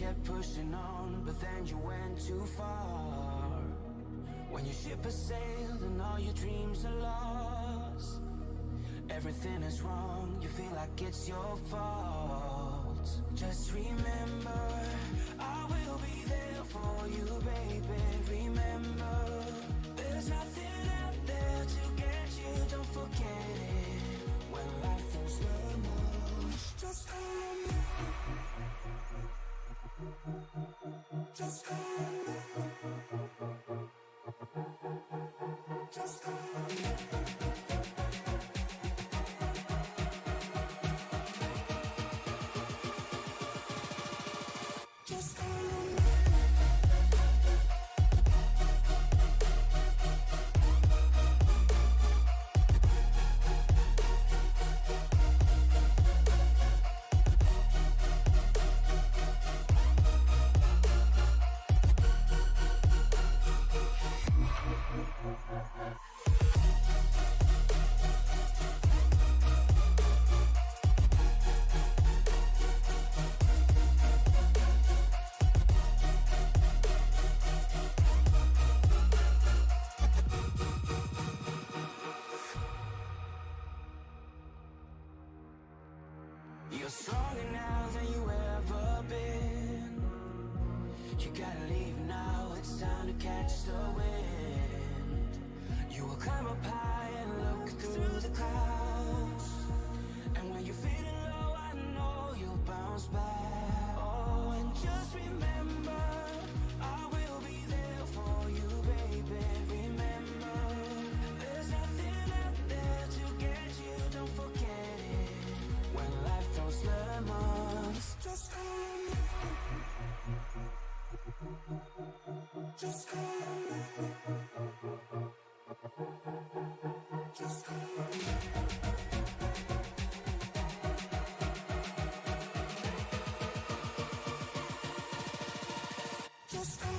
kept pushing on, but then you went too far. When your ship has sailed and all your dreams are lost, everything is wrong, you feel like it's your fault. Just remember, I will be there for you, baby. Remember, there's nothing out there to get you, don't forget it. When life throws lemons, just hold me. Just hold me. Just hold me. You're stronger now than you ever been. You gotta leave now, it's time to catch the wind. You will climb up high and look through the clouds, and when you're feeling low, I know you'll bounce back. Oh, and just remember, I will be there for you, baby. Remember, there's nothing out there to get you, don't forget it. When life throws lemons, just hold me. Just hold me. Just hold me. Just hold me.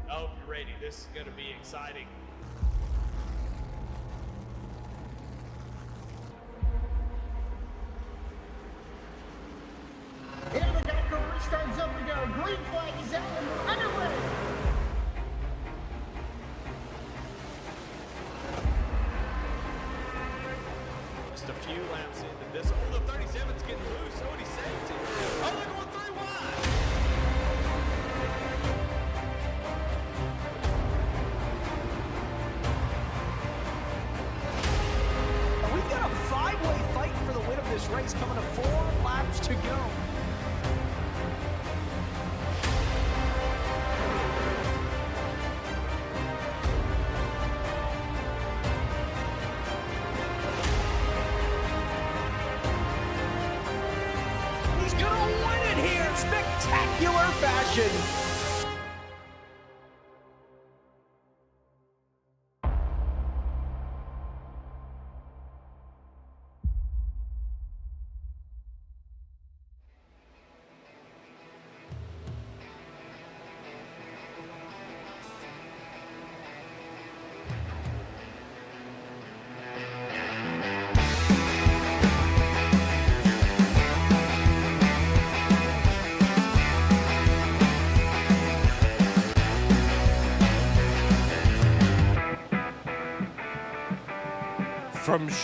I hope you're ready. This is going to be exciting. And the ARCA restart's up to go. Green flag is out and we're underway. Just a few laps into this. Oh, the 37's getting loose. Oh, and he saves it. Oh, they're going 3 wide. We've got a 5-way fight for the win of this race coming to 4 laps to go. He's gonna win it here in spectacular fashion.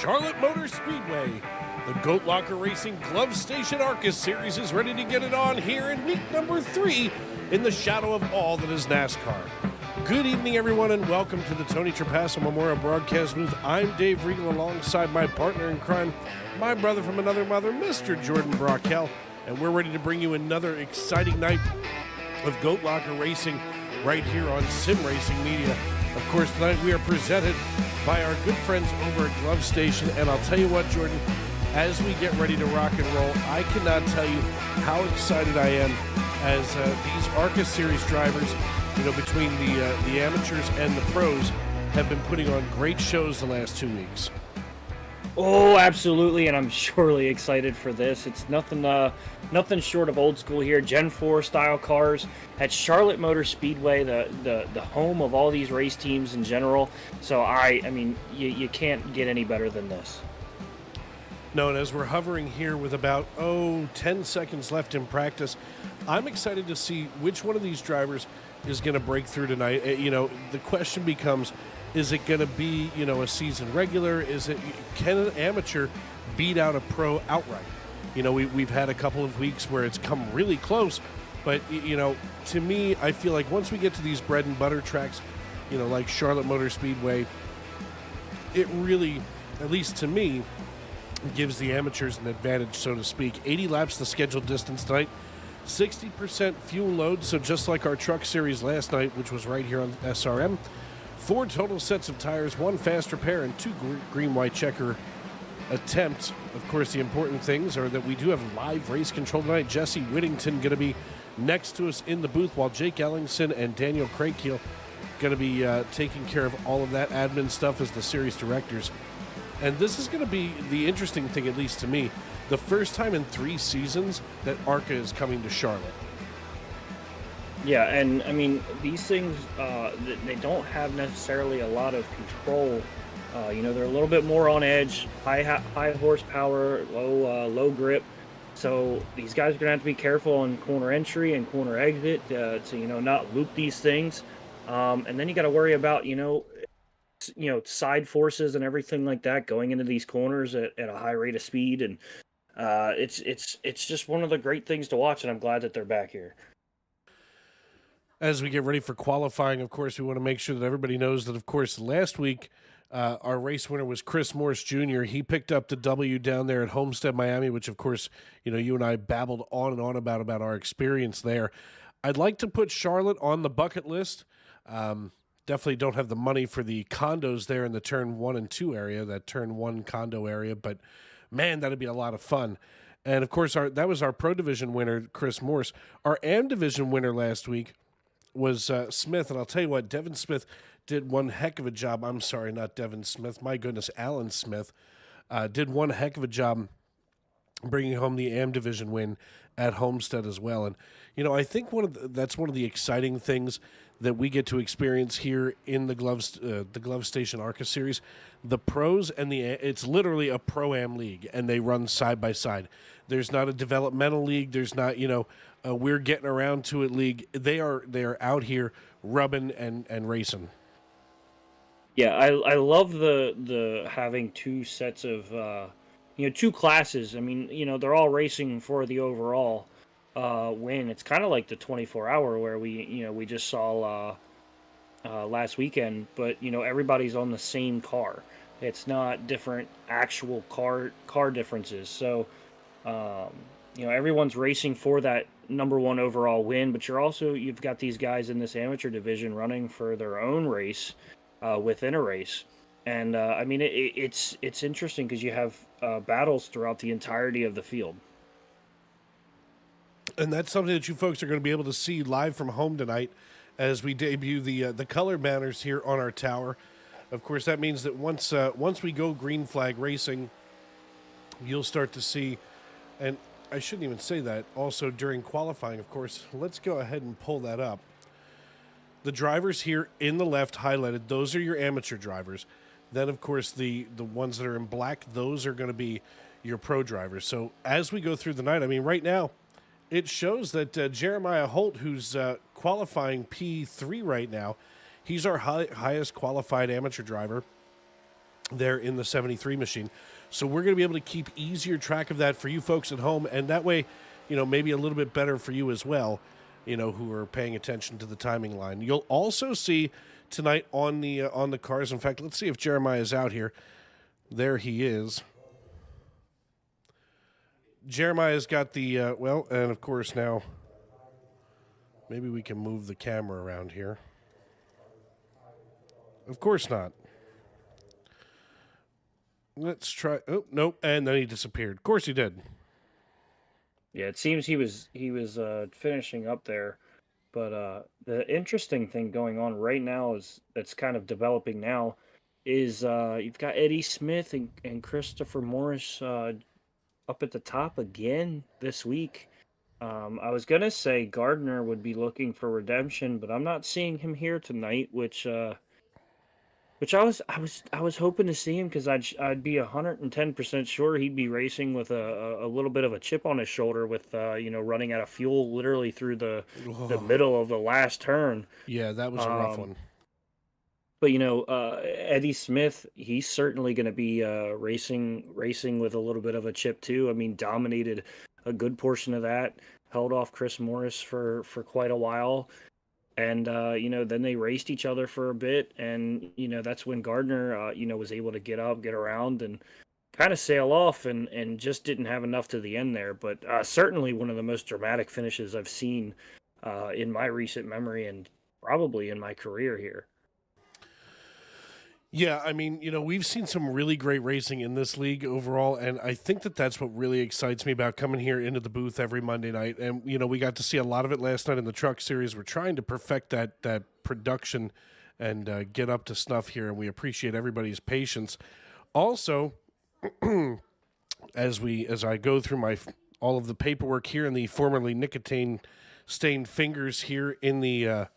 Charlotte Motor Speedway. The Goat Locker Racing Glove Station ARCA Series is ready to get it on here in week number 3 in the shadow of all that is NASCAR. Good evening, everyone, and welcome to the Tony Trapasso Memorial Broadcast Booth. I'm Dave Regal alongside my partner in crime, my brother from another mother, Mr. Jordan Brockell, and we're ready to bring you another exciting night of Goat Locker Racing right here on Sim Racing Media. Of course, tonight we are presented by our good friends over at Glove Station, and I'll tell you what, Jordan, as we get ready to rock and roll, I cannot tell you how excited I am as these ARCA Series drivers, you know, between the amateurs and the pros, have been putting on great shows the last 2 weeks. Oh, absolutely, and I'm surely excited for this. It's nothing short of old school here. Gen 4 style cars at Charlotte Motor Speedway, the home of all these race teams in general. So I mean, you can't get any better than this. No, and as we're hovering here with about 10 seconds left in practice, I'm excited to see which one of these drivers is going to break through tonight. You know, the question becomes, is it going to be, you know, a season regular? Can an amateur beat out a pro outright? You know, we've had a couple of weeks where it's come really close, but, you know, to me, I feel like once we get to these bread and butter tracks, you know, like Charlotte Motor Speedway, it really, at least to me, gives the amateurs an advantage, so to speak. 80 laps the scheduled distance tonight, 60% fuel load, so just like our truck series last night, which was right here on SRM. 4 total sets of tires, 1 fast repair, and 2 green-white checker attempts. Of course, the important things are that we do have live race control tonight. Jesse Whittington going to be next to us in the booth, while Jake Ellingson and Daniel Craigkeel going to be taking care of all of that admin stuff as the series directors. And this is going to be the interesting thing, at least to me, the first time in 3 seasons that ARCA is coming to Charlotte. Yeah, and I mean, these things, they don't have necessarily a lot of control. You know, they're a little bit more on edge, high horsepower, low grip. So these guys are going to have to be careful on corner entry and corner exit to, you know, not loop these things. And then you got to worry about, you know, side forces and everything like that going into these corners at a high rate of speed. And it's just one of the great things to watch, and I'm glad that they're back here. As we get ready for qualifying, of course, we want to make sure that everybody knows that, of course, last week, our race winner was Chris Morse Jr. He picked up the W down there at Homestead, Miami, which, of course, you know, you and I babbled on and on about our experience there. I'd like to put Charlotte on the bucket list. Definitely don't have the money for the condos there in the turn 1 and 2 area, that turn 1 condo area, but man, that'd be a lot of fun. And of course, that was our Pro Division winner, Chris Morse. Our AM Division winner last week was Smith, and I'll tell you what, Devin Smith did one heck of a job. I'm sorry, not Devin Smith. My goodness, Alan Smith did one heck of a job bringing home the AM Division win at Homestead as well. And, you know, I think that's one of the exciting things that we get to experience here in the Glove Station ARCA Series. The pros and it's literally a Pro-Am league, and they run side by side. There's not a developmental league. There's not, you know, we're getting around to it league. They are out here rubbing and racing. Yeah, I love the having 2 sets of, 2 classes. I mean, you know, they're all racing for the overall win. It's kind of like the 24-hour where we just saw last weekend, but, you know, everybody's on the same car. It's not different actual car differences. So, you know, everyone's racing for that number 1 overall win, but you've got these guys in this amateur division running for their own race within a race. And I mean, it's interesting because you have battles throughout the entirety of the field. And that's something that you folks are going to be able to see live from home tonight as we debut the color banners here on our tower. Of course, that means that once we go green flag racing, you'll start to see, and I shouldn't even say that, also during qualifying, of course. Let's go ahead and pull that up. The drivers here in the left highlighted, those are your amateur drivers. Then, of course, the ones that are in black, those are going to be your pro drivers. So as we go through the night, I mean, right now, it shows that Jeremiah Holt, who's qualifying P3 right now, he's our highest qualified amateur driver. there in the 73 machine. So we're going to be able to keep easier track of that for you folks at home, and that way, maybe a little bit better for you as well, who are paying attention to the timing line. You'll also see tonight on the cars. In fact, let's see if Jeremiah is out here. There he is. Jeremiah's got the, and of course now, maybe we can move the camera around here. Of course not. Let's try. Oh, nope. And then he disappeared. Of course he did. Yeah, it seems he was finishing up there. But the interesting thing going on right now that's kind of developing now is you've got Eddie Smith and Christopher Morris up at the top again this week. I was gonna say Gardner would be looking for redemption, but I'm not seeing him here tonight, which I was hoping to see him because I'd be 110% sure he'd be racing with a little bit of a chip on his shoulder with running out of fuel literally through the middle of the last turn. Yeah, that was a rough one. But Eddie Smith, he's certainly going to be racing with a little bit of a chip too. I mean, dominated a good portion of that, held off Chris Morris for quite a while. And, then they raced each other for a bit. And, that's when Gardner, was able to get up, get around, and kind of sail off and just didn't have enough to the end there. But certainly one of the most dramatic finishes I've seen in my recent memory and probably in my career here. Yeah, I mean, we've seen some really great racing in this league overall, and I think that's what really excites me about coming here into the booth every Monday night. And, we got to see a lot of it last night in the truck series. We're trying to perfect that production and get up to snuff here, and we appreciate everybody's patience. Also, as I go through all of the paperwork here in the formerly nicotine-stained fingers here in the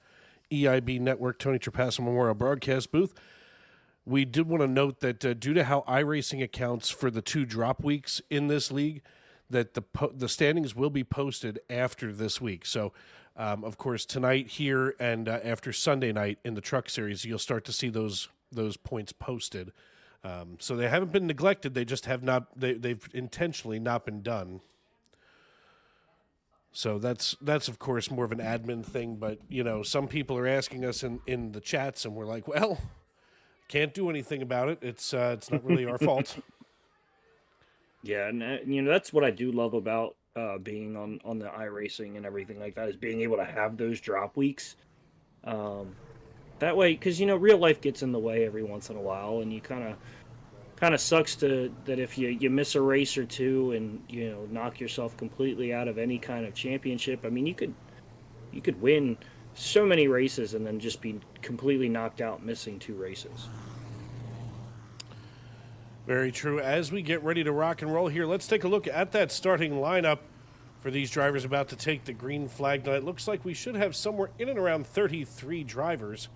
EIB Network Tony Trapasso Memorial Broadcast booth, we did want to note that due to how iRacing accounts for the 2 drop weeks in this league, that the standings will be posted after this week. So, of course, tonight here and after Sunday night in the truck series, you'll start to see those points posted. So they haven't been neglected; they just have not. They've intentionally not been done. So that's of course more of an admin thing. But some people are asking us in the chats, and we're like, well. Can't do anything about it. It's not really our fault. Yeah, and that's what I do love about being on the iRacing and everything like that is being able to have those drop weeks. That way, because real life gets in the way every once in a while, and you kind of sucks that if you miss a race or two and knock yourself completely out of any kind of championship. I mean, you could win so many races and then just be completely knocked out missing 2 races. Very true. As we get ready to rock and roll here, let's take a look at that starting lineup for these drivers about to take the green flag tonight. It looks like we should have somewhere in and around 33 drivers,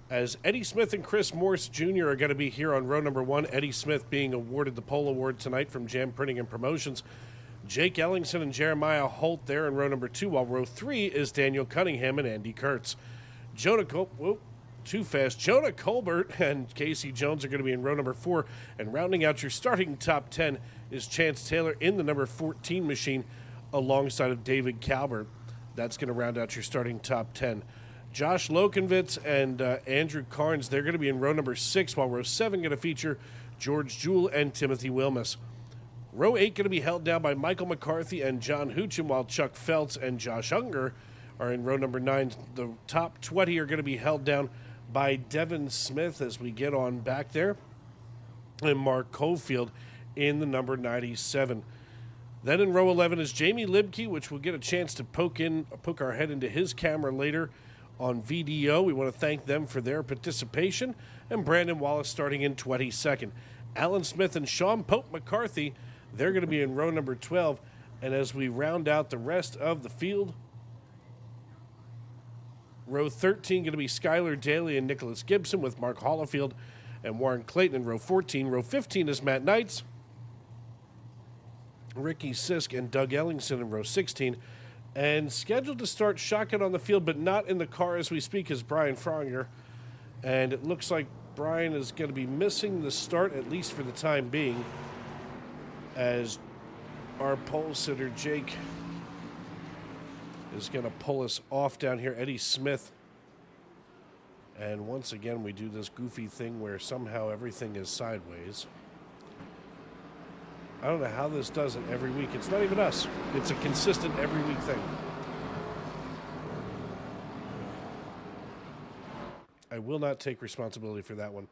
as Eddie Smith and Chris Morse Jr. are going to be here on row number 1. Eddie Smith being awarded the pole award tonight from Jam Printing and Promotions. Jake Ellingson and Jeremiah Holt there in row number 2, while row 3 is Daniel Cunningham and Andy Kurtz. Jonah Colbert and Casey Jones are going to be in row number 4, and rounding out your starting top 10 is Chance Taylor in the number 14 machine alongside of David Calvert. That's going to round out your starting top 10. Josh Lokenvitz and Andrew Carnes, they're going to be in row number 6, while row 7 going to feature George Jewell and Timothy Wilmus. Row 8 going to be held down by Michael McCarthy and John Hoochin, while Chuck Feltz and Josh Unger are in row number 9. The top 20 are going to be held down by Devin Smith as we get on back there, and Mark Cofield in the number 97. Then in row 11 is Jamie Libke, which we'll get a chance to poke our head into his camera later on VDO. We want to thank them for their participation, and Brandon Wallace starting in 22nd. Alan Smith and Sean Pope McCarthy, they're going to be in row number 12. And as we round out the rest of the field, row 13 going to be Skylar Daly and Nicholas Gibson with Mark Hollifield and Warren Clayton in row 14. Row 15 is Matt Knights, Ricky Sisk, and Doug Ellingson in row 16. And scheduled to start shotgun on the field, but not in the car as we speak, is Brian Fronger. And it looks like Brian is going to be missing the start, at least for the time being, as our pole sitter, Jake, is going to pull us off down here. Eddie Smith. And once again, we do this goofy thing where somehow everything is sideways. I don't know how this does it every week. It's not even us. It's a consistent every week thing. I will not take responsibility for that one.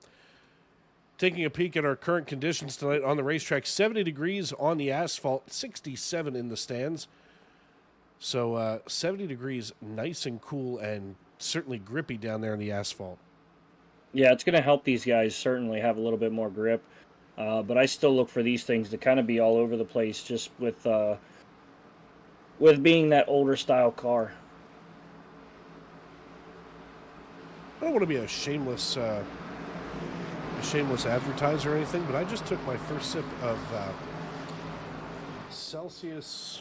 Taking a peek at our current conditions tonight on the racetrack, 70 degrees on the asphalt, 67 in the stands. So 70 degrees, nice and cool, and certainly grippy down there in the asphalt. Yeah, it's going to help these guys certainly have a little bit more grip. But I still look for these things to kind of be all over the place, just with being that older style car. I don't want to be a shameless advertiser or anything, but I just took my first sip of Celsius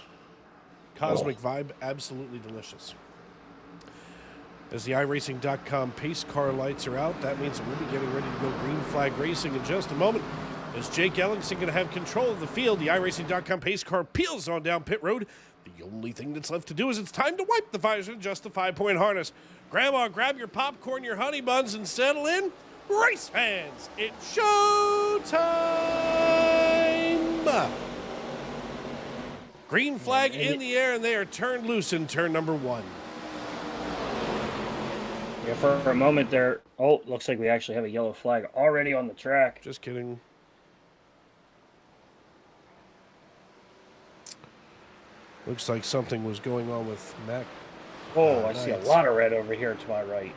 Cosmic Vibe. Absolutely delicious. As the iRacing.com pace car lights are out, that means that we'll be getting ready to go green flag racing in just a moment. As Jake Ellingson going to have control of the field, the iRacing.com pace car peels on down pit road. The only thing that's left to do is it's time to wipe the visor and adjust the 5-point harness. Grandma, grab your popcorn, your honey buns, and settle in. Race fans, it's show time! Green flag in the air, and they are turned loose in turn number 1. Yeah, for a moment there, oh, looks like we actually have a yellow flag already on the track. Just kidding. Looks like something was going on with Mac. Oh, I see a lot of red over here to my right.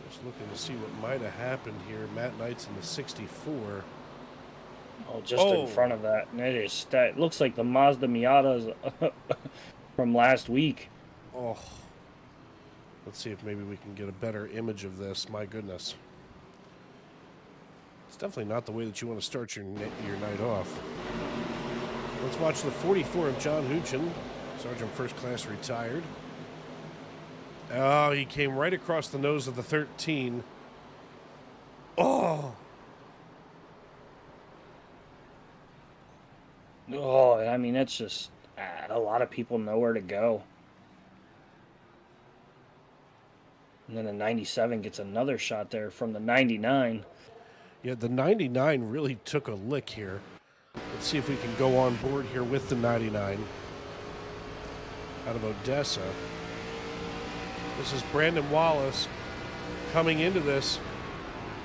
Just looking to see what might have happened here. Matt Knight's in the 64. Oh, just in front of that. And it looks like the Mazda Miatas from last week. Oh. Let's see if maybe we can get a better image of this. My goodness. It's definitely not the way that you want to start your night off. Let's watch the 44 of John Hoochin. Sergeant First Class retired. Oh, he came right across the nose of the 13. Oh! Oh, I mean, it's just a lot of people know where to go. And then the 97 gets another shot there from the 99. Yeah, the 99 really took a lick here. Let's see if we can go on board here with the 99 out of Odessa. This is Brandon Wallace coming into this.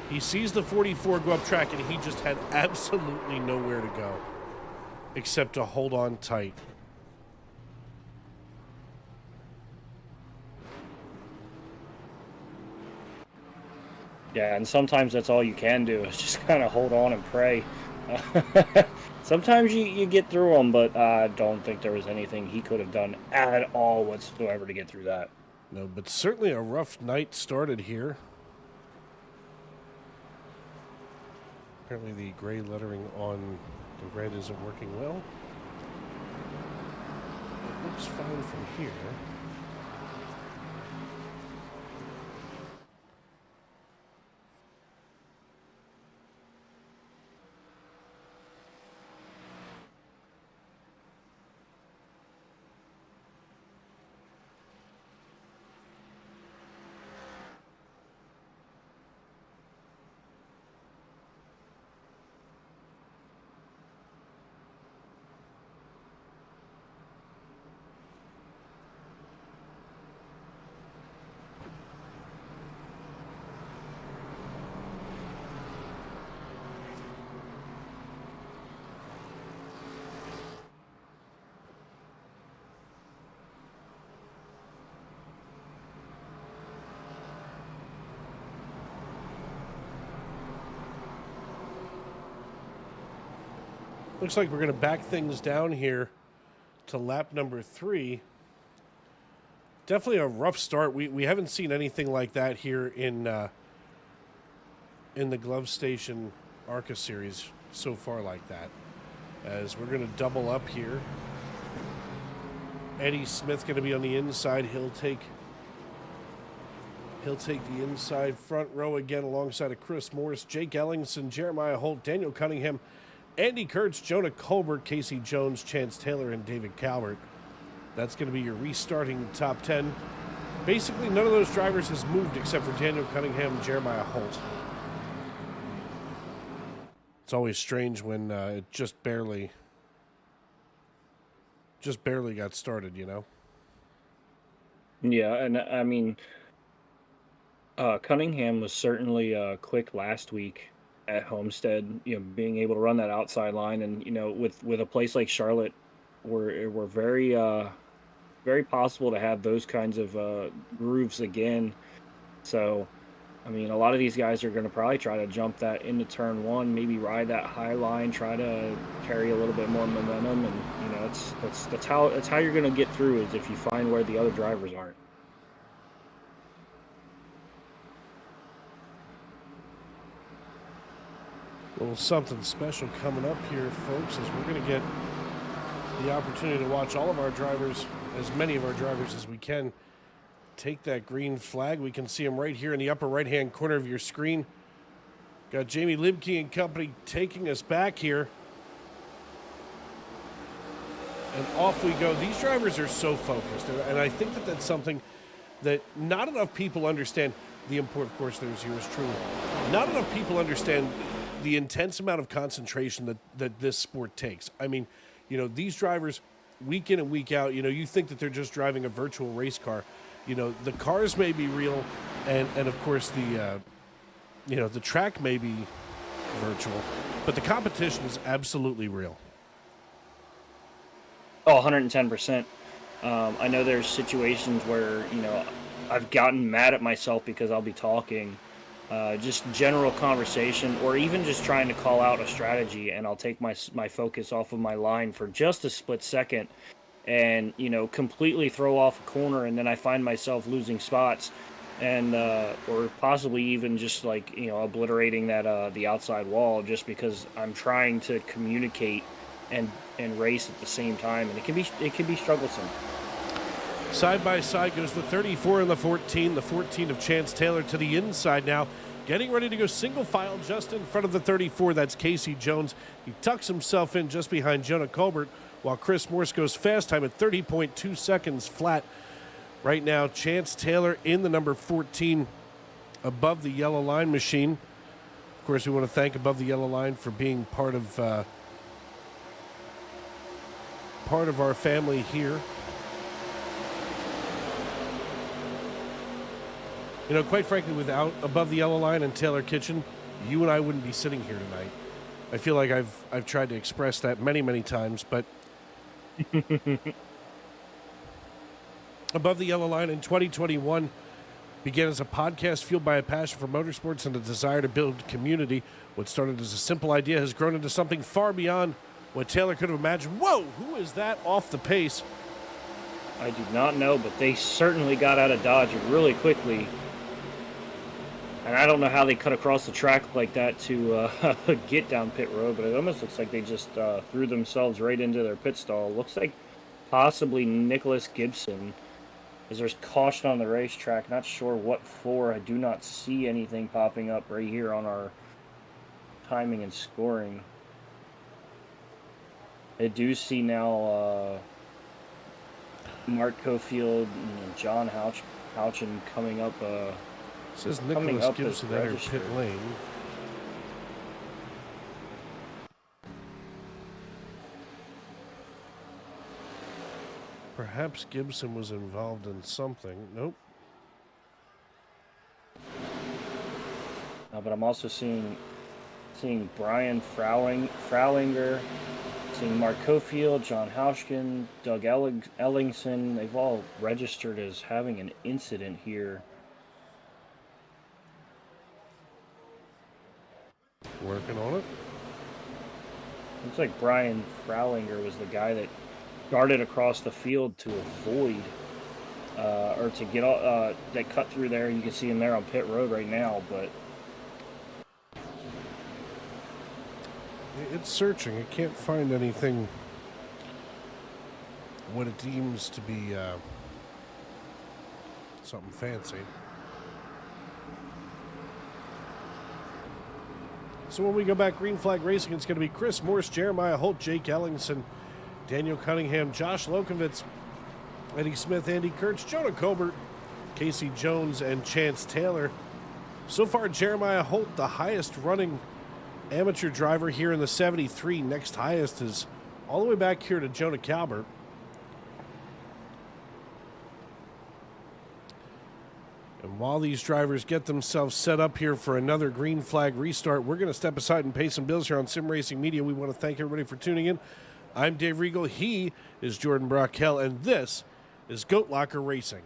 He sees the 44 go up track, and he just had absolutely nowhere to go except to hold on tight. Yeah, and sometimes that's all you can do is just kind of hold on and pray. Sometimes you get through them, but I don't think there was anything he could have done at all whatsoever to get through that. No, but certainly a rough night started here. Apparently the gray lettering on the red isn't working well. It looks fine from here. Looks like we're going to back things down here to lap number 3. Definitely a rough start. We haven't seen anything like that here in the Glove Station ARCA series so far like that. As we're going to double up here. Eddie Smith going to be on the inside. He'll He'll take the inside front row again alongside of Chris Morris, Jake Ellingson, Jeremiah Holt, Daniel Cunningham, Andy Kurtz, Jonah Colbert, Casey Jones, Chance Taylor, and David Calvert. That's going to be your restarting top 10. Basically, none of those drivers has moved except for Daniel Cunningham and Jeremiah Holt. It's always strange when it just barely got started, you know? Yeah, and I mean, Cunningham was certainly quick last week at Homestead, you know, being able to run that outside line. And, you know, with a place like Charlotte, we're very possible to have those kinds of grooves again. So, I mean, a lot of these guys are going to probably try to jump that into turn one, maybe ride that high line, try to carry a little bit more momentum, and you know, that's how you're going to get through, is if you find where the other drivers aren't. A little something special coming up here, folks, as we're going to get the opportunity to watch all of our drivers, as many of our drivers as we can, take that green flag. We can see them right here in the upper right-hand corner of your screen. Got Jamie Libke and company taking us back here. And off we go. These drivers are so focused, and I think that that's something that not enough people understand. The import, of course, there's yours truly. Not enough people understand the intense amount of concentration that this sport takes. I mean, you know, these drivers, week in and week out, you know, you think that they're just driving a virtual race car. You know, the cars may be real, and of course the, you know, the track may be virtual, but the competition is absolutely real. Oh, 110%. I know there's situations where, you know, I've gotten mad at myself because I'll be talking, just general conversation, or even just trying to call out a strategy, and I'll take my focus off of my line for just a split second, and, you know, completely throw off a corner, and then I find myself losing spots, and or possibly even just, like, you know, obliterating that the outside wall, just because I'm trying to communicate and race at the same time, and it can be strugglesome. Side by side goes the 34 and the 14. The 14 of Chance Taylor to the inside now, getting ready to go single file just in front of the 34. That's Casey Jones. He tucks himself in just behind Jonah Colbert, while Chris Morse goes fast time at 30.2 seconds flat. Right now, Chance Taylor in the number 14 above the yellow line machine. Of course, we want to thank Above the Yellow Line for being part of our family here. You know, quite frankly, without Above the Yellow Line and Taylor Kitchen, you and I wouldn't be sitting here tonight. I feel like I've tried to express that many, many times, but Above the Yellow Line in 2021 began as a podcast fueled by a passion for motorsports and a desire to build community. What started as a simple idea has grown into something far beyond what Taylor could have imagined. Whoa, who is that off the pace? I do not know, but they certainly got out of Dodge really quickly. And I don't know how they cut across the track like that to get down pit road, but it almost looks like they just threw themselves right into their pit stall. Looks like possibly Nicholas Gibson, as there's caution on the racetrack. Not sure what for. I do not see anything popping up right here on our timing and scoring. I do see now Mark Cofield and John Houchin coming up. It says Nicholas Gibson entered pit lane. Perhaps Gibson was involved in something. Nope. But I'm also seeing Brian Fraulinger, seeing Mark Cofield, John Hauschken, Doug Ellingson. They've all registered as having an incident here. Working on it. Looks like Brian Fraulinger was the guy that darted across the field to avoid, or to get that cut through there. You can see him there on pit road right now, but it's searching. It can't find anything what it deems to be something fancy. So when we go back, green flag racing, it's going to be Chris Morse, Jeremiah Holt, Jake Ellingson, Daniel Cunningham, Josh Lokovitz, Eddie Smith, Andy Kurtz, Jonah Colbert, Casey Jones, and Chance Taylor. So far, Jeremiah Holt, the highest running amateur driver here in the 73. Next highest is all the way back here to Jonah Calbert. And while these drivers get themselves set up here for another green flag restart, we're going to step aside and pay some bills here on Sim Racing Media. We want to thank everybody for tuning in. I'm Dave Regal. He is Jordan Brockell, and this is Goat Locker Racing.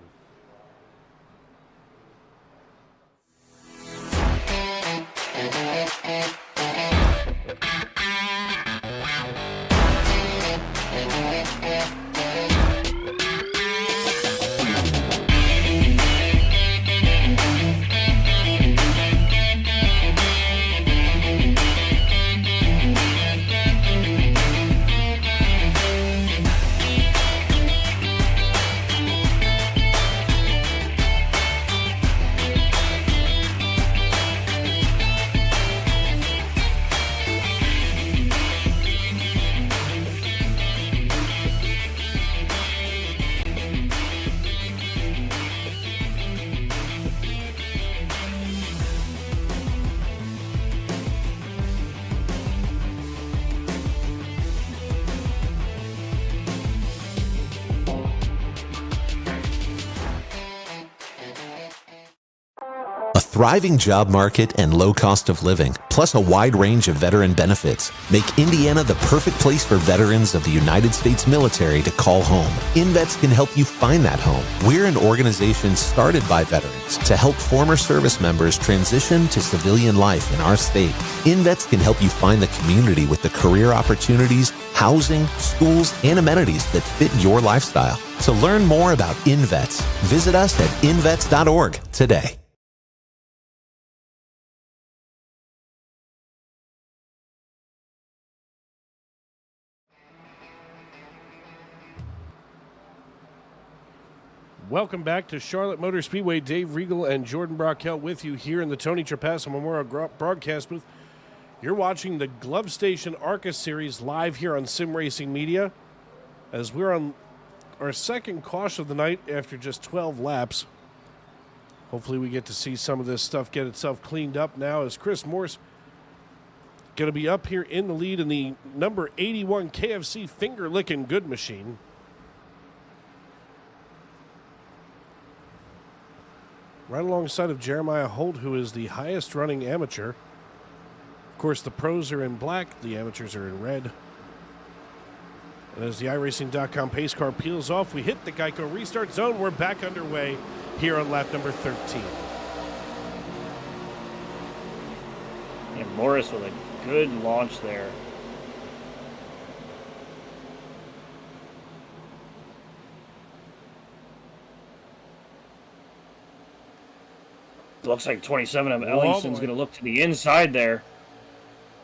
Thriving job market and low cost of living, plus a wide range of veteran benefits, make Indiana the perfect place for veterans of the United States military to call home. InVets can help you find that home. We're an organization started by veterans to help former service members transition to civilian life in our state. InVets can help you find the community with the career opportunities, housing, schools, and amenities that fit your lifestyle. To learn more about InVets, visit us at invets.org today. Welcome back to Charlotte Motor Speedway. Dave Regal and Jordan Brockell with you here in the Tony Trapasso Memorial Broadcast booth. You're watching the Glove Station ARCA Series live here on Sim Racing Media as we're on our second caution of the night after just 12 laps. Hopefully we get to see some of this stuff get itself cleaned up now as Chris Morse going to be up here in the lead in the number 81 KFC finger-licking good machine. Right alongside of Jeremiah Holt, who is the highest running amateur. Of course, the pros are in black, the amateurs are in red. And as the iRacing.com pace car peels off, we hit the Geico restart zone. We're back underway here on lap number 13. And Morris with a good launch there. Looks like 27 of Ellingson's going to look to the inside there.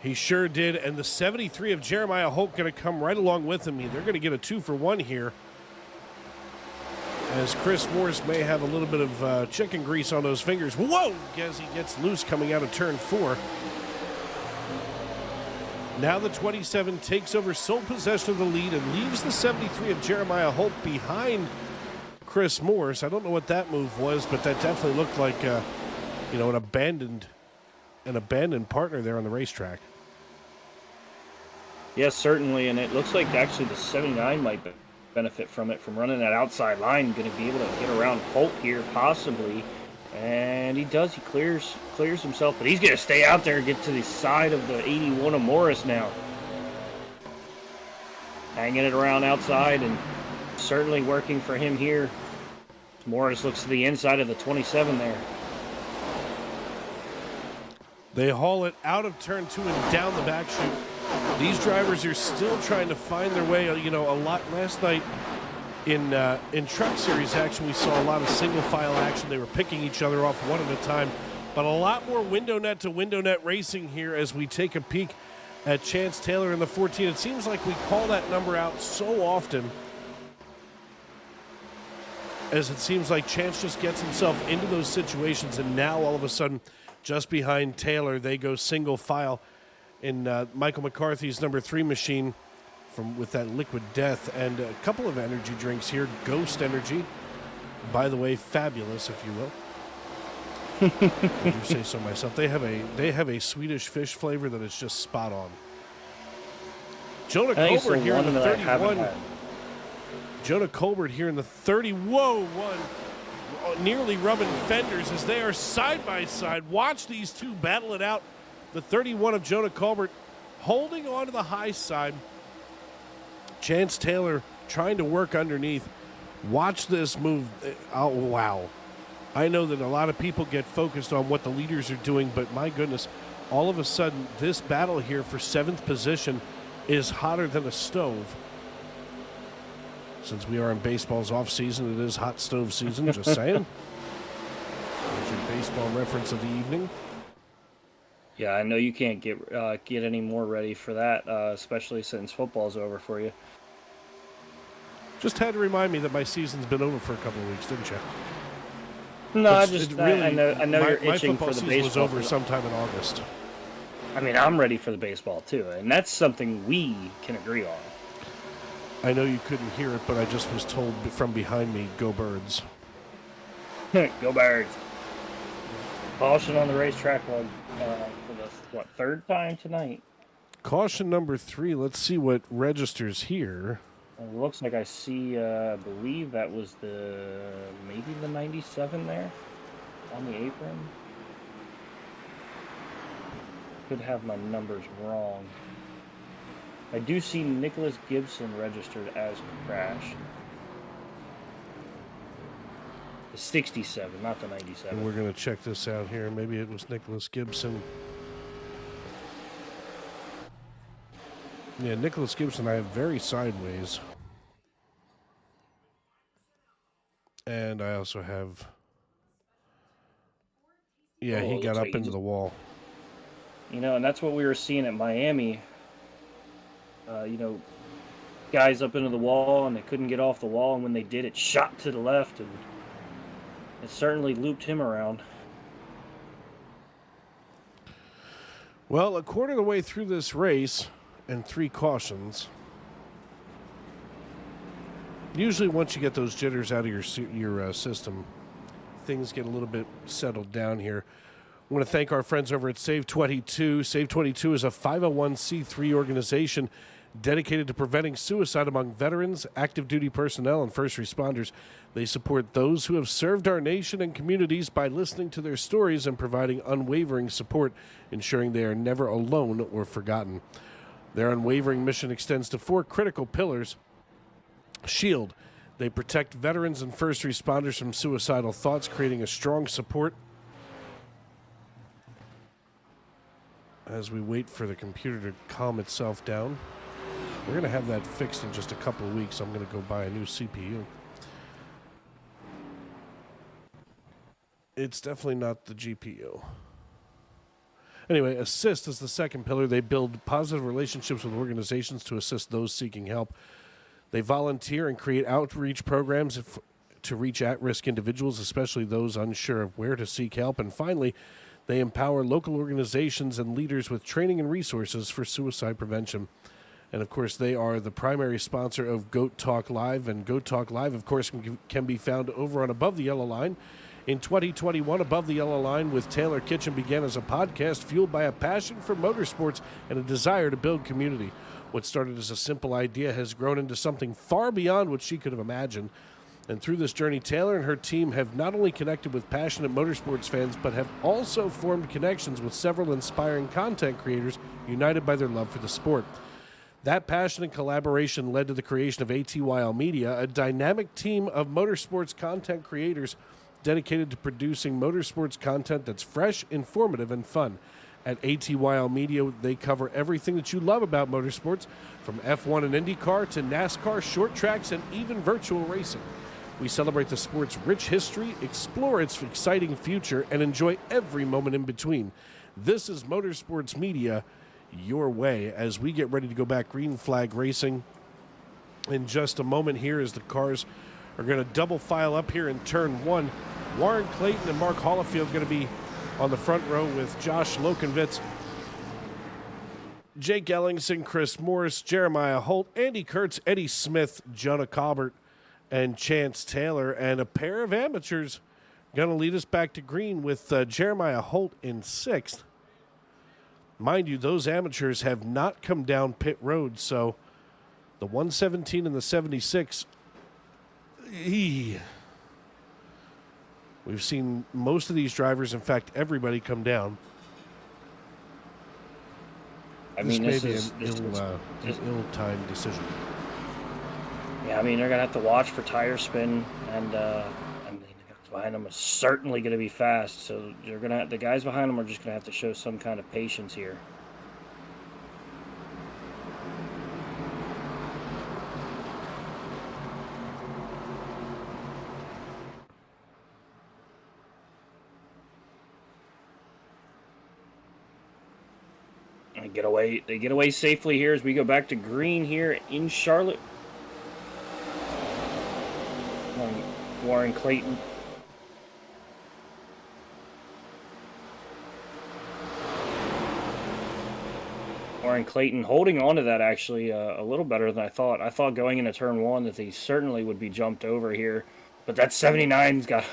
He sure did, and the 73 of Jeremiah Holt going to come right along with him. They're going to get a 2-for-1 here, as Chris Morse may have a little bit of chicken grease on those fingers. Whoa! As he gets loose coming out of turn 4. Now the 27 takes over sole possession of the lead and leaves the 73 of Jeremiah Holt behind Chris Morse. I don't know what that move was, but that definitely looked like an abandoned partner there on the racetrack. Yes, certainly, and it looks like actually the 79 might benefit from it, from running that outside line, going to be able to get around Holt here possibly, and he does. He clears himself, but he's going to stay out there and get to the side of the 81 of Morris now. Hanging it around outside and certainly working for him here. Morris looks to the inside of the 27 there. They haul it out of turn 2 and down the back chute. These drivers are still trying to find their way. A lot last night in Truck Series action, we saw a lot of single file action. They were picking each other off one at a time. But a lot more window net to window net racing here as we take a peek at Chance Taylor in the 14. It seems like we call that number out so often, as it seems like Chance just gets himself into those situations, and now all of a sudden, just behind Taylor, they go single file in Michael McCarthy's number 3 machine with that Liquid Death, and a couple of energy drinks here. Ghost Energy, by the way, fabulous, if you will. I do say so myself. They have a Swedish fish flavor that is just spot on. Jonah Colbert here in the 31. Jonah Colbert here in the 30. Whoa, one nearly rubbing fenders as they are side by side. Watch these two battle it out. The 31 of Jonah Colbert holding on to the high side. Chance Taylor trying to work underneath. Watch this move. Oh, wow. I know that a lot of people get focused on what the leaders are doing, but my goodness, all of a sudden, this battle here for 7th position is hotter than a stove. Since we are in baseball's off season, it is hot stove season, just saying. There's your baseball reference of the evening. Yeah, I know you can't get any more ready for that, especially since football's over for you. Just had to remind me that my season's been over for a couple of weeks, didn't you? No, I know you're itching for the baseball. My football season was over sometime in August. I mean, I'm ready for the baseball too, and that's something we can agree on. I know you couldn't hear it, but I just was told from behind me, go Birds. Go Birds. Caution on the racetrack for the, 3rd time tonight? Caution number 3. Let's see what registers here. It looks like I see, I believe that was maybe the 97 there on the apron. Could have my numbers wrong. I do see Nicholas Gibson registered as crash. The 67, not the 97. And we're going to check this out here. Maybe it was Nicholas Gibson. Yeah, Nicholas Gibson I have very sideways. And I also have... Yeah, he got up into the wall. You know, and that's what we were seeing at Miami. Guys up into the wall, and they couldn't get off the wall, and when they did, it shot to the left, and it certainly looped him around. Well, a quarter of the way through this race, and 3 cautions. Usually once you get those jitters out of your system, things get a little bit settled down here. I want to thank our friends over at Save 22. Save 22 is a 501c3 organization dedicated to preventing suicide among veterans, active duty personnel, and first responders. They support those who have served our nation and communities by listening to their stories and providing unwavering support, ensuring they are never alone or forgotten. Their unwavering mission extends to 4 critical pillars. Shield. They protect veterans and first responders from suicidal thoughts, creating a strong support. As we wait for the computer to calm itself down. We're going to have that fixed in just a couple of weeks. I'm going to go buy a new CPU. It's definitely not the GPU. Anyway, assist is the second pillar. They build positive relationships with organizations to assist those seeking help. They volunteer and create outreach programs to reach at-risk individuals, especially those unsure of where to seek help. And finally, they empower local organizations and leaders with training and resources for suicide prevention. And, of course, they are the primary sponsor of Goat Talk Live. And Goat Talk Live, of course, can be found over on Above the Yellow Line. In 2021, Above the Yellow Line with Taylor Kitchen began as a podcast fueled by a passion for motorsports and a desire to build community. What started as a simple idea has grown into something far beyond what she could have imagined. And through this journey, Taylor and her team have not only connected with passionate motorsports fans, but have also formed connections with several inspiring content creators united by their love for the sport. That passion and collaboration led to the creation of ATYL Media, a dynamic team of motorsports content creators dedicated to producing motorsports content that's fresh, informative, and fun. At ATYL Media, they cover everything that you love about motorsports, from F1 and IndyCar to NASCAR, short tracks, and even virtual racing. We celebrate the sport's rich history, explore its exciting future, and enjoy every moment in between. This is Motorsports Media, your way, as we get ready to go back green flag racing in just a moment here as the cars are going to double file up here in turn 1. Warren Clayton and Mark Hollifield going to be on the front row with Josh Lokenvitz Jake Ellingson, Chris Morris, Jeremiah Holt, Andy Kurtz, Eddie Smith, Jonah Colbert, and Chance Taylor. And a pair of amateurs going to lead us back to green with Jeremiah Holt in 6th. Mind you, those amateurs have not come down pit road, so the 117 and the 76, we've seen most of these drivers, in fact, everybody come down. I mean, this may is be an ill-timed decision. Yeah, I mean, they're going to have to watch for tire spin, and I mean, the guys behind them are certainly going to be fast, so the guys behind them are just going to have to show some kind of patience here. They get away safely here as we go back to green here in Charlotte. Warren Clayton. Warren Clayton holding on to that actually a little better than I thought. I thought going into turn 1 that he certainly would be jumped over here. But that 79's got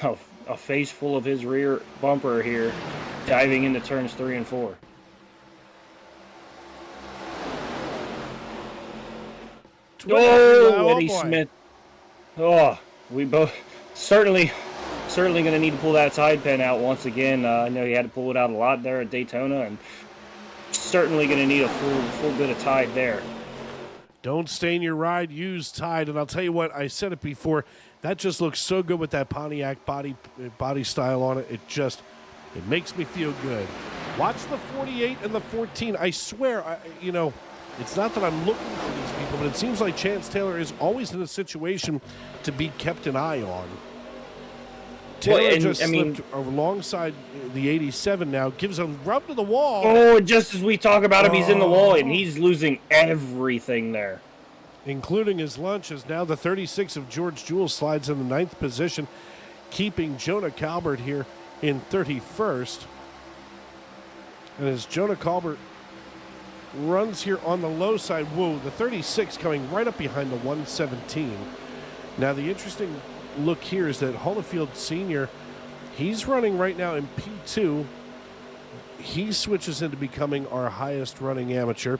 a face full of his rear bumper here, diving into turns 3 and 4. Oh, Eddie Smith. Oh, we both certainly going to need to pull that side pen out once again. I know he had to pull it out a lot there at Daytona, and certainly going to need a full bit of Tide there. Don't stain your ride, use Tide. And I'll tell you what, I said it before, that just looks so good with that Pontiac body style on it. It makes me feel good. Watch the 48 and the 14. I swear, it's not that I'm looking for these people, but it seems like Chance Taylor is always in a situation to be kept an eye on. Taylor slipped alongside the 87 now, gives a rub to the wall. Oh, just as we talk about him, he's in the wall, and he's losing everything there. Including his lunch, as now the 36 of George Jules slides in the 9th position, keeping Jonah Colbert here in 31st. And as Jonah Colbert runs here on the low side, whoa, the 36 coming right up behind the 117. Now the interesting look here is that Holyfield Sr., he's running right now in P2. He switches into becoming our highest running amateur.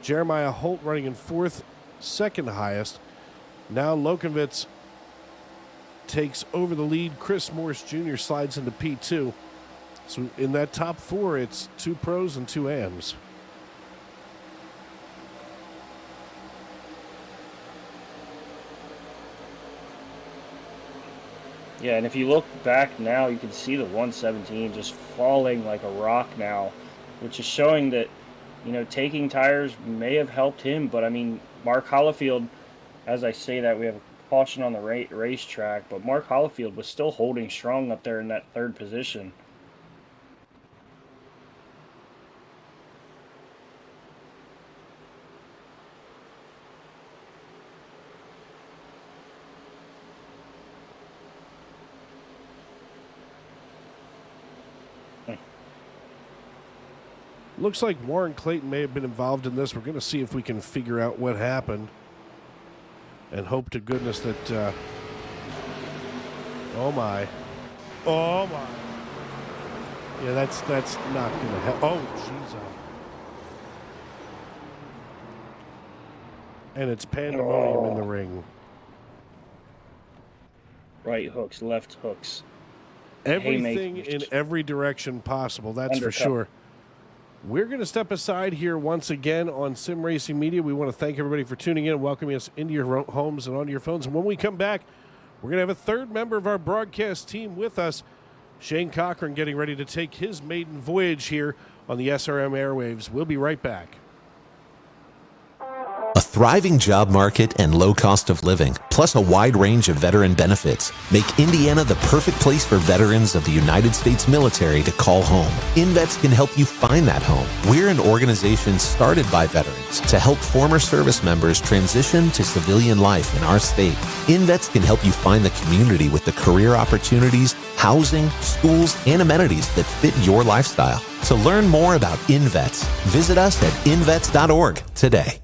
Jeremiah Holt running in 4th, 2nd highest. Now Lokovitz takes over the lead. Chris Morris Jr. slides into P2. So in that top 4, it's 2 pros and 2 AMs. Yeah, and if you look back now, you can see the 117 just falling like a rock now, which is showing that, taking tires may have helped him. But, I mean, Mark Hollifield, as I say that, we have a caution on the racetrack, but Mark Hollifield was still holding strong up there in that 3rd position. Looks like Warren Clayton may have been involved in this. We're going to see if we can figure out what happened. And hope to goodness that... oh, my. Oh, my. Yeah, that's not going to help. Oh, jeez. And it's pandemonium in the ring. Right hooks, left hooks. Everything in every direction possible, that's for sure. We're going to step aside here once again on Sim Racing Media. We want to thank everybody for tuning in and welcoming us into your homes and onto your phones. And when we come back, we're going to have a 3rd member of our broadcast team with us, Shane Cochran, getting ready to take his maiden voyage here on the SRM airwaves. We'll be right back. A thriving job market and low cost of living, plus a wide range of veteran benefits, make Indiana the perfect place for veterans of the United States military to call home. InVets can help you find that home. We're an organization started by veterans to help former service members transition to civilian life in our state. InVets can help you find the community with the career opportunities, housing, schools, and amenities that fit your lifestyle. To learn more about InVets, visit us at invets.org today.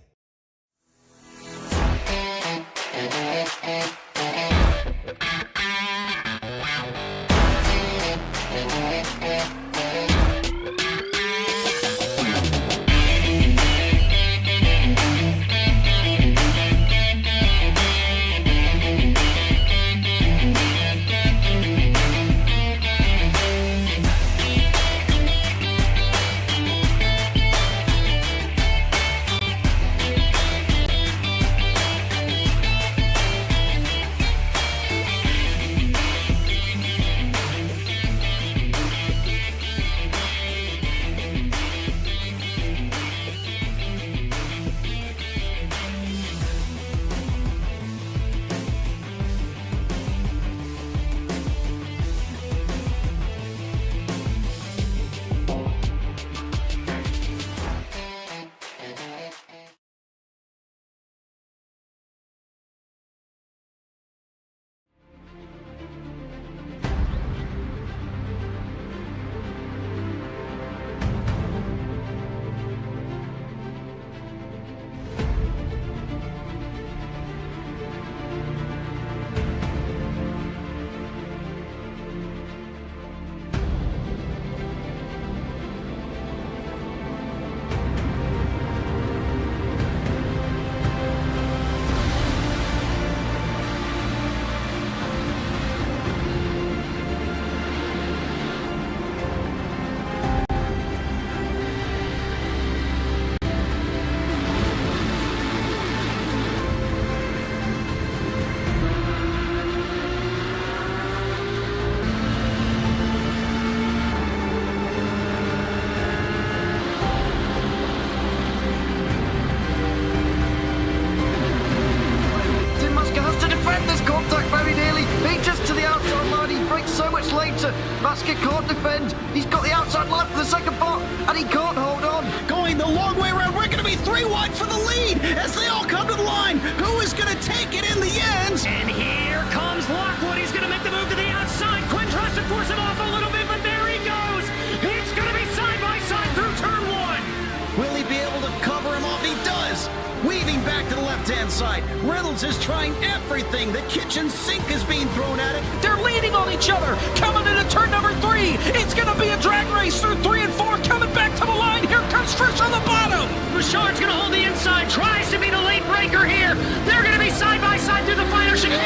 Basket can't defend. He's got the outside line for the second part, and he can't hold on. Going the long way around. We're going to be 3 wide for the lead as they all come to the line. Who is going to take it in the end? And here comes Lockwood. He's going to make the move to the outside. Quinn tries to force him off a little bit, but there he goes. It's going to be side by side through turn 1. Will he be able to cover him off? He does. Weaving back to the left-hand side. Reynolds is trying everything. The kitchen sink is being thrown at it. They're leaning on each other. Coming into turn number 3. It's going to be a drag race through 3 and 4. Coming back to the line. Here comes Frisch on the bottom. Bouchard's going to hold the inside. Tries to be the late breaker here. They're going to be side by side through the final chicane.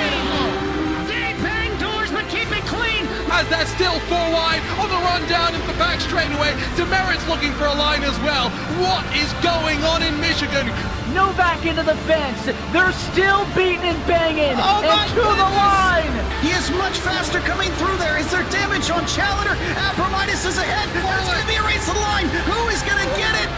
They bang doors, but keep it clean. As they're still 4 wide on the run down into the back straightaway. Demerit's looking for a line as well. What is going on in Michigan? Novak into the fence. They're still beating and banging. Oh and to the line. He is much faster coming through there. Is there damage on Challenger? Abramitis is ahead. There's going to be a race to the line. Who is going to get it?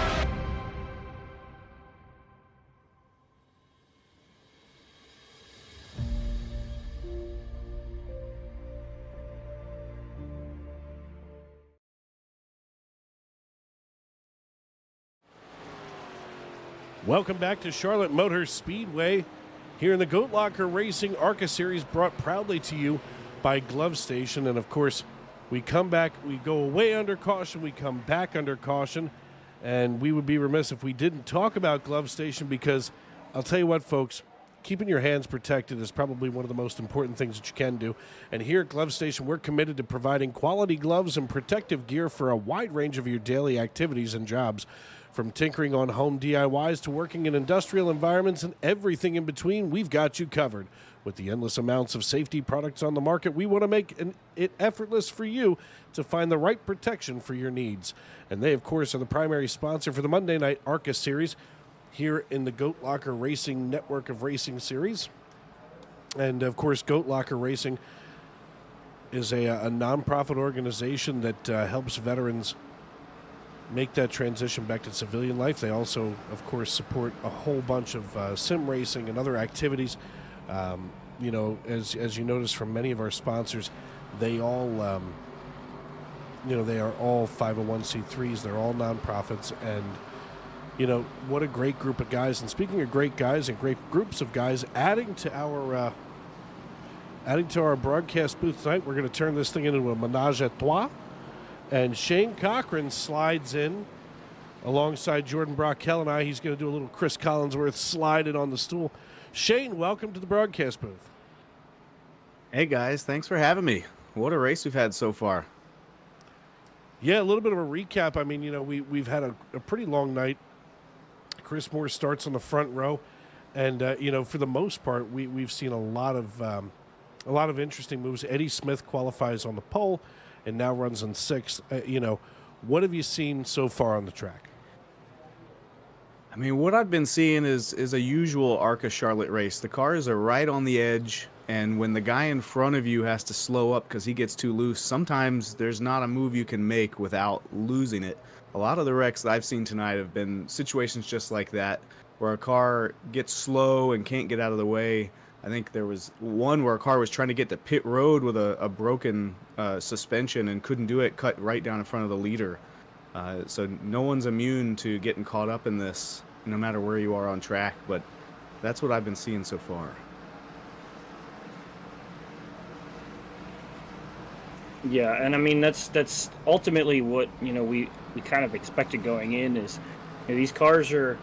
Welcome back to Charlotte Motor Speedway here in the Goat Locker Racing ARCA Series, brought proudly to you by Glove Station. And of course, we come back, we go away under caution, we come back under caution, and we would be remiss if we didn't talk about Glove Station, because I'll tell you what, folks, keeping your hands protected is probably one of the most important things that you can do. And here at Glove Station, we're committed to providing quality gloves and protective gear for a wide range of your daily activities and jobs. From tinkering on home DIYs to working in industrial environments and everything in between, we've got you covered. With the endless amounts of safety products on the market, we want to make it effortless for you to find the right protection for your needs. And they, of course, are the primary sponsor for the Monday Night ARCA Series here in the Goat Locker Racing network of racing series. And, of course, Goat Locker Racing is a nonprofit organization that helps veterans make that transition back to civilian life. They also, of course, support a whole bunch of sim racing and other activities. You know, as you notice from many of our sponsors, they all, you know, they are all 501c3s. They're all nonprofits, and you know, what a great group of guys. And speaking of great guys and great groups of guys, adding to our broadcast booth tonight, we're going to turn this thing into a menage a trois. And Shane Cochran slides in alongside Jordan Brockell and I. He's going to do a little Chris Collinsworth sliding on the stool. Shane, welcome to the broadcast booth. Hey, guys. Thanks for having me. What a race we've had so far. Yeah, a little bit of a recap. I mean, we've had a pretty long night. Chris Moore starts on the front row. And, for the most part, we've seen a lot of interesting moves. Eddie Smith qualifies on the pole and now runs in sixth. What have you seen so far on the track? I mean, what I've been seeing is a usual ARCA Charlotte race. The cars are right on the edge, and when the guy in front of you has to slow up because he gets too loose, sometimes there's not a move you can make without losing it. A lot of the wrecks that I've seen tonight have been situations just like that, where a car gets slow and can't get out of the way. I think there was one where a car was trying to get to pit road with a broken suspension and couldn't do it, cut right down in front of the leader. So no one's immune to getting caught up in this, no matter where you are on track, but that's what I've been seeing so far. Yeah, and I mean that's ultimately what we kind of expected going in is these cars are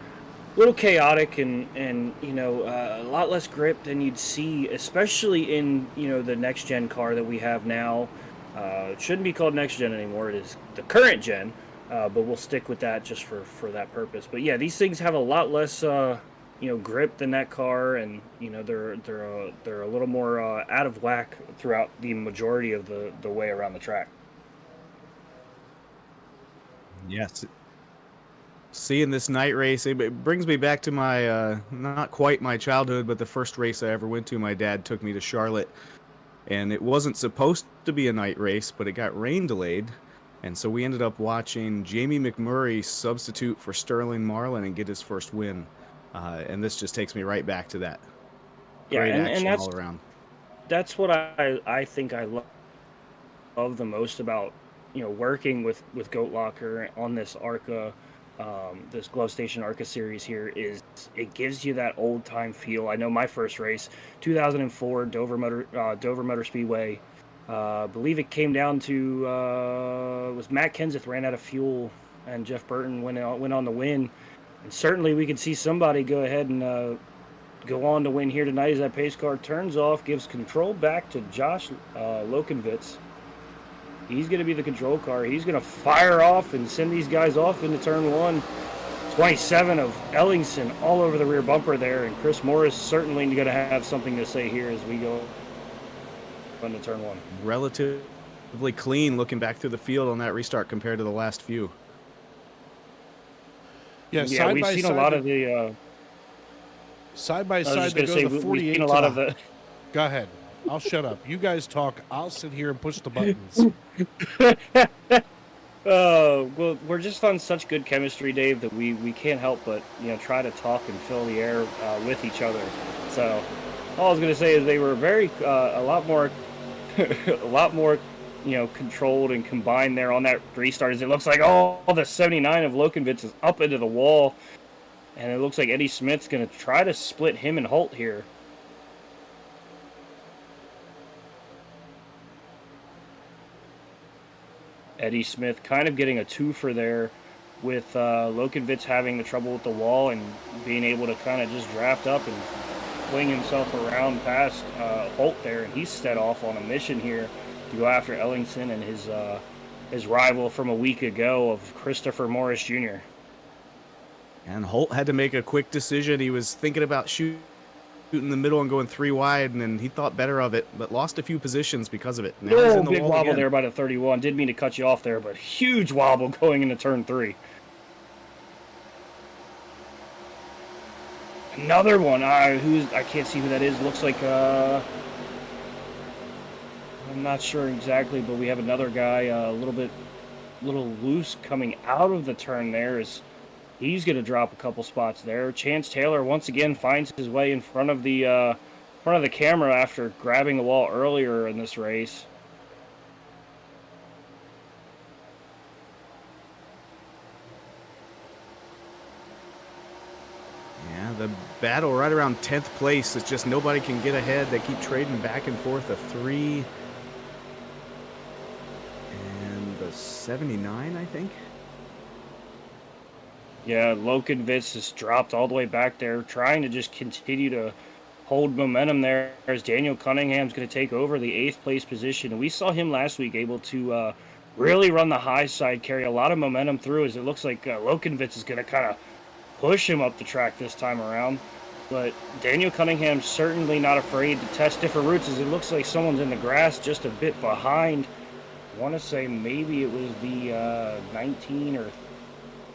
a little chaotic and a lot less grip than you'd see, especially in the next gen car that we have now. It shouldn't be called next gen anymore. It is the current gen, but we'll stick with that just for that purpose. But yeah, these things have a lot less grip than that car, and they're a little more out of whack throughout the majority of the way around the track. Yes. Seeing this night race, it brings me back to my, not quite my childhood, but the first race I ever went to. My dad took me to Charlotte, and it wasn't supposed to be a night race, but it got rain delayed, and so we ended up watching Jamie McMurray substitute for Sterling Marlin and get his first win. And this just takes me right back to that. Yeah, Great action and that's all around. That's what I think I love the most about working with Goat Locker on this ARCA. This Glove Station ARCA series here is it gives you that old time feel. I know my first race, 2004 Dover Motor Speedway. I believe it came down to was Matt Kenseth ran out of fuel and Jeff Burton went on to win. And certainly we could see somebody go ahead and go on to win here tonight as that pace car turns off, gives control back to Josh Lokenvitz. He's going to be the control car. He's going to fire off and send these guys off into turn one. 27 of Ellingson all over the rear bumper there. And Chris Morris certainly going to have something to say here as we go into turn one. Relatively clean looking back through the field on that restart compared to the last few. Yeah, we've seen a lot of the... side by side, there goes the 48 we've seen a lot of the... Go ahead. I'll shut up. You guys talk. I'll sit here and push the buttons. Well, we're just on such good chemistry, Dave, that we can't help but try to talk and fill the air with each other. So all I was going to say is they were very a lot more controlled and combined there on that restart. As it looks like all the 79 of Lokenvitz is up into the wall, and it looks like Eddie Smith's going to try to split him and Holt here. Eddie Smith kind of getting a twofer there with Lokenvitz having the trouble with the wall and being able to kind of just draft up and fling himself around past Holt there. And he's set off on a mission here to go after Ellingson and his rival from a week ago of Christopher Morris Jr. And Holt had to make a quick decision. He was thinking about shooting in the middle and going 3 wide, and then he thought better of it, but lost a few positions because of it. Now he's in the big wall wobble again. there by the 31. Didn't mean to cut you off there, but huge wobble going into turn 3. Another one. I can't see who that is. Looks like I'm not sure exactly, but we have another guy a little loose coming out of the turn there. He's going to drop a couple spots there. Chance Taylor once again finds his way in front of the camera after grabbing the wall earlier in this race. Yeah, the battle right around 10th place. It's just nobody can get ahead. They keep trading back and forth a 3. And the 79, I think. Yeah, Lokenvitz has dropped all the way back there, trying to just continue to hold momentum there as Daniel Cunningham's going to take over the 8th place position. And we saw him last week able to really run the high side, carry a lot of momentum through, as it looks like Lokenvitz is going to kind of push him up the track this time around. But Daniel Cunningham's certainly not afraid to test different routes, as it looks like someone's in the grass just a bit behind. I want to say maybe it was the 19 or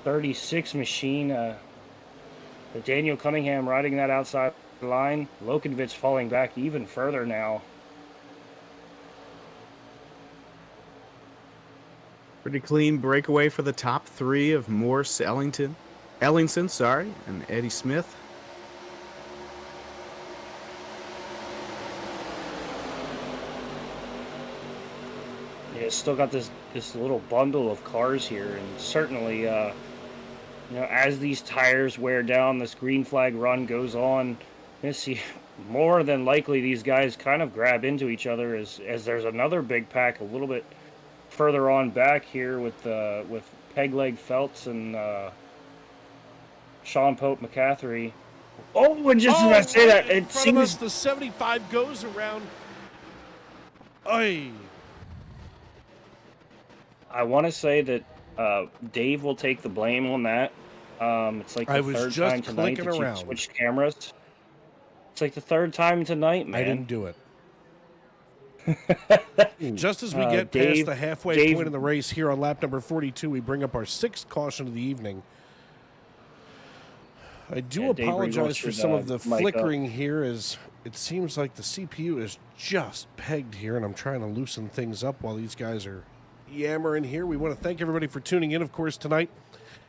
36 machine. Daniel Cunningham riding that outside line. Lokenvitz falling back even further now. Pretty clean breakaway for the top 3 of Morse, Ellingson, and Eddie Smith. Yeah, still got this little bundle of cars here, and certainly, you know, as these tires wear down, this green flag run goes on. You see, more than likely these guys kind of grab into each other as there's another big pack a little bit further on back here with Pegleg Feltz and Sean Pope McCaffrey. Oh, and just as I say that, it seems the 75 goes around. Oy. I want to say that Dave will take the blame on that. It's like the third time tonight that you switched cameras. It's like the third time tonight, man. I didn't do it. Just as we get past the halfway point in the race here on lap number 42, we bring up our 6th caution of the evening. I do apologize for some of the flickering here, as it seems like the CPU is just pegged here, and I'm trying to loosen things up while these guys are yammering here. We want to thank everybody for tuning in, of course, tonight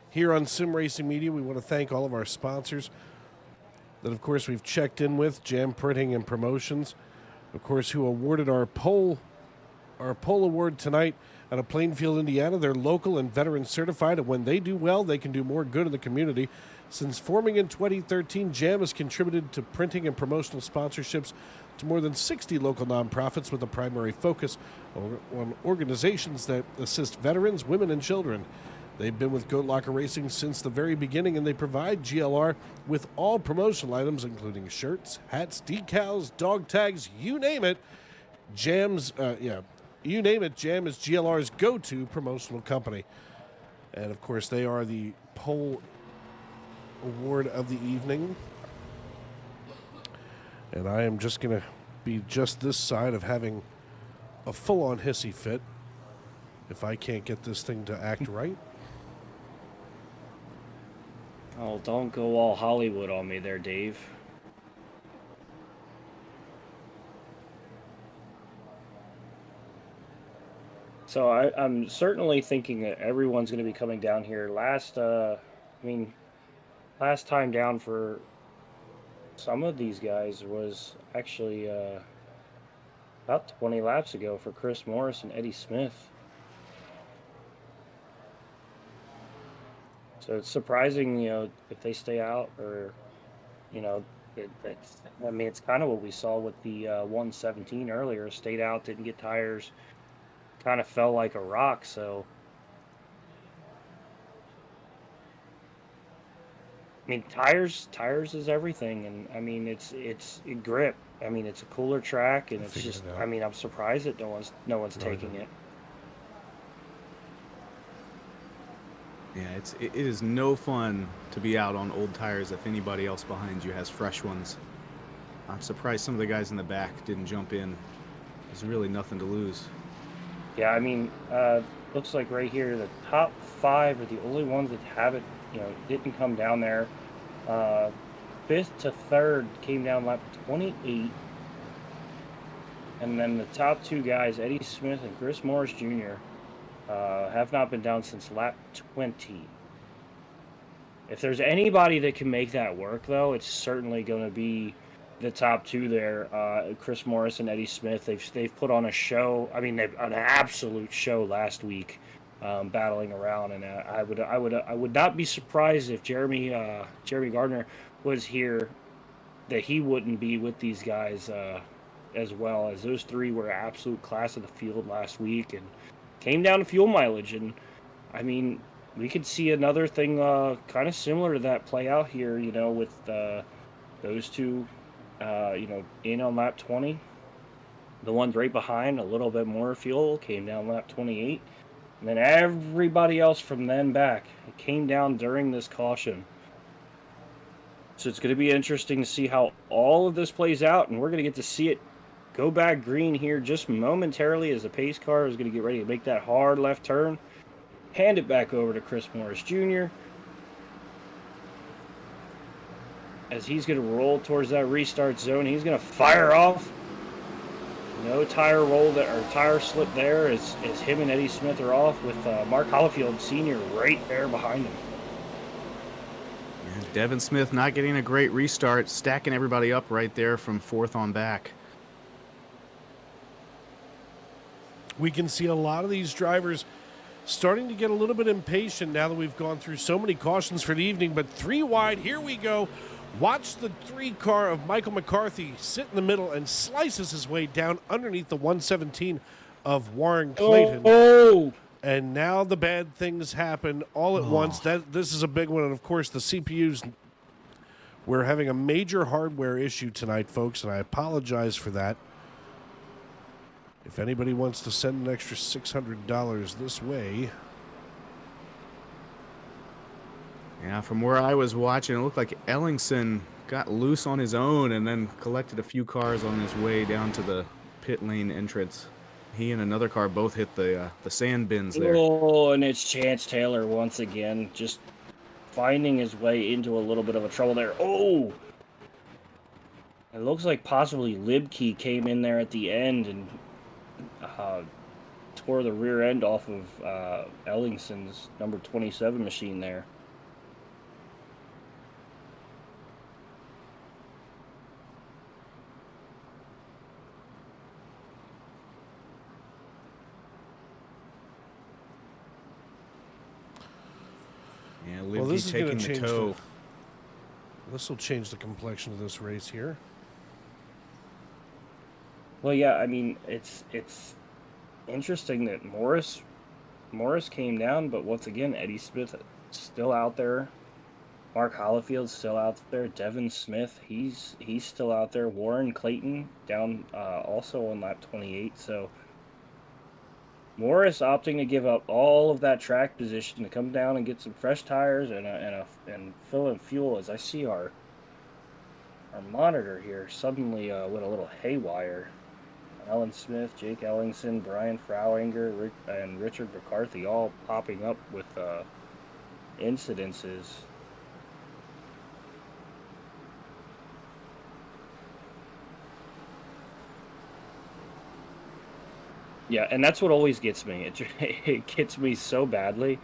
here on Sim Racing Media. We want to thank all of our sponsors that, of course, we've checked in with, Jam Printing and Promotions, of course, who awarded our pole award tonight out of Plainfield, Indiana. They're local and veteran certified, and when they do well, they can do more good in the community. Since forming in 2013, Jam has contributed to printing and promotional sponsorships to more than 60 local nonprofits, with a primary focus on organizations that assist veterans, women, and children. They've been with Goat Locker Racing since the very beginning, and they provide GLR with all promotional items, including shirts, hats, decals, dog tags, you name it. You name it, Jam is GLR's go-to promotional company. And, of course, they are the pole award of the evening. And I am just going to be just this side of having a full-on hissy fit if I can't get this thing to act right. Oh, don't go all Hollywood on me there, Dave. So I'm certainly thinking that everyone's going to be coming down here. Last time down for some of these guys was actually about 20 laps ago for Chris Morris and Eddie Smith. So it's surprising, you know, if they stay out, or, you know, it's kind of what we saw with the 117 earlier. Stayed out, didn't get tires, kind of fell like a rock. So, I mean, tires is everything, and I mean, it's grip. I mean, it's a cooler track, and it's just. I mean, I'm surprised that no one's taking it. Yeah, it is no fun to be out on old tires if anybody else behind you has fresh ones. I'm surprised some of the guys in the back didn't jump in. There's really nothing to lose. Yeah, I mean, looks like right here the top 5 are the only ones that haven't, you know, didn't come down there. 5th to 3rd came down lap 28. And then the top 2 guys, Eddie Smith and Chris Morris Jr., have not been down since lap 20. If there's anybody that can make that work, though, it's certainly going to be the top 2 there, Chris Morris and Eddie Smith. They've put on a show. I mean, they've an absolute show last week, battling around. And I would not be surprised if Jeremy Gardner was here, that he wouldn't be with these guys as well, as those 3 were absolute class of the field last week. And came down to fuel mileage. And, I mean, we could see another thing kind of similar to that play out here, you know, with those two, you know, in on lap 20. The ones right behind, a little bit more fuel, came down lap 28. And then everybody else from then back came down during this caution. So it's going to be interesting to see how all of this plays out, and we're going to get to see it go back green here just momentarily as the pace car is going to get ready to make that hard left turn. Hand it back over to Chris Morris Jr. as he's going to roll towards that restart zone. He's going to fire off. No tire roll or tire slip there as him and Eddie Smith are off with Mark Hollifield Sr. right there behind him. And Devin Smith not getting a great restart, stacking everybody up right there from fourth on back. We can see a lot of these drivers starting to get a little bit impatient now that we've gone through so many cautions for the evening. But 3 wide, here we go. Watch the 3 car of Michael McCarthy sit in the middle and slices his way down underneath the 117 of Warren Clayton. Oh! And now the bad things happen all at once. This is a big one. And, of course, the CPUs, we're having a major hardware issue tonight, folks, and I apologize for that. If anybody wants to send an extra $600 this way. Yeah, from where I was watching, it looked like Ellingson got loose on his own and then collected a few cars on his way down to the pit lane entrance. He and another car both hit the sand bins there. Oh, and it's Chance Taylor once again, just finding his way into a little bit of a trouble there. Oh! It looks like possibly Libke came in there at the end and tore the rear end off of Ellingson's number 27 machine there. Yeah, Well, Libke this is going taking to the change. toe. This will change the complexion of this race here. Well, yeah, I mean, it's interesting that Morris came down, but once again, Eddie Smith still out there. Mark Hollifield's still out there. Devin Smith, he's still out there. Warren Clayton down also on lap 28. So Morris opting to give up all of that track position to come down and get some fresh tires and fill in fuel. As I see our monitor here suddenly went a little haywire. Alan Smith, Jake Ellingson, Brian Frauinger, and Richard McCarthy all popping up with incidences. Yeah, and that's what always gets me. It gets me so badly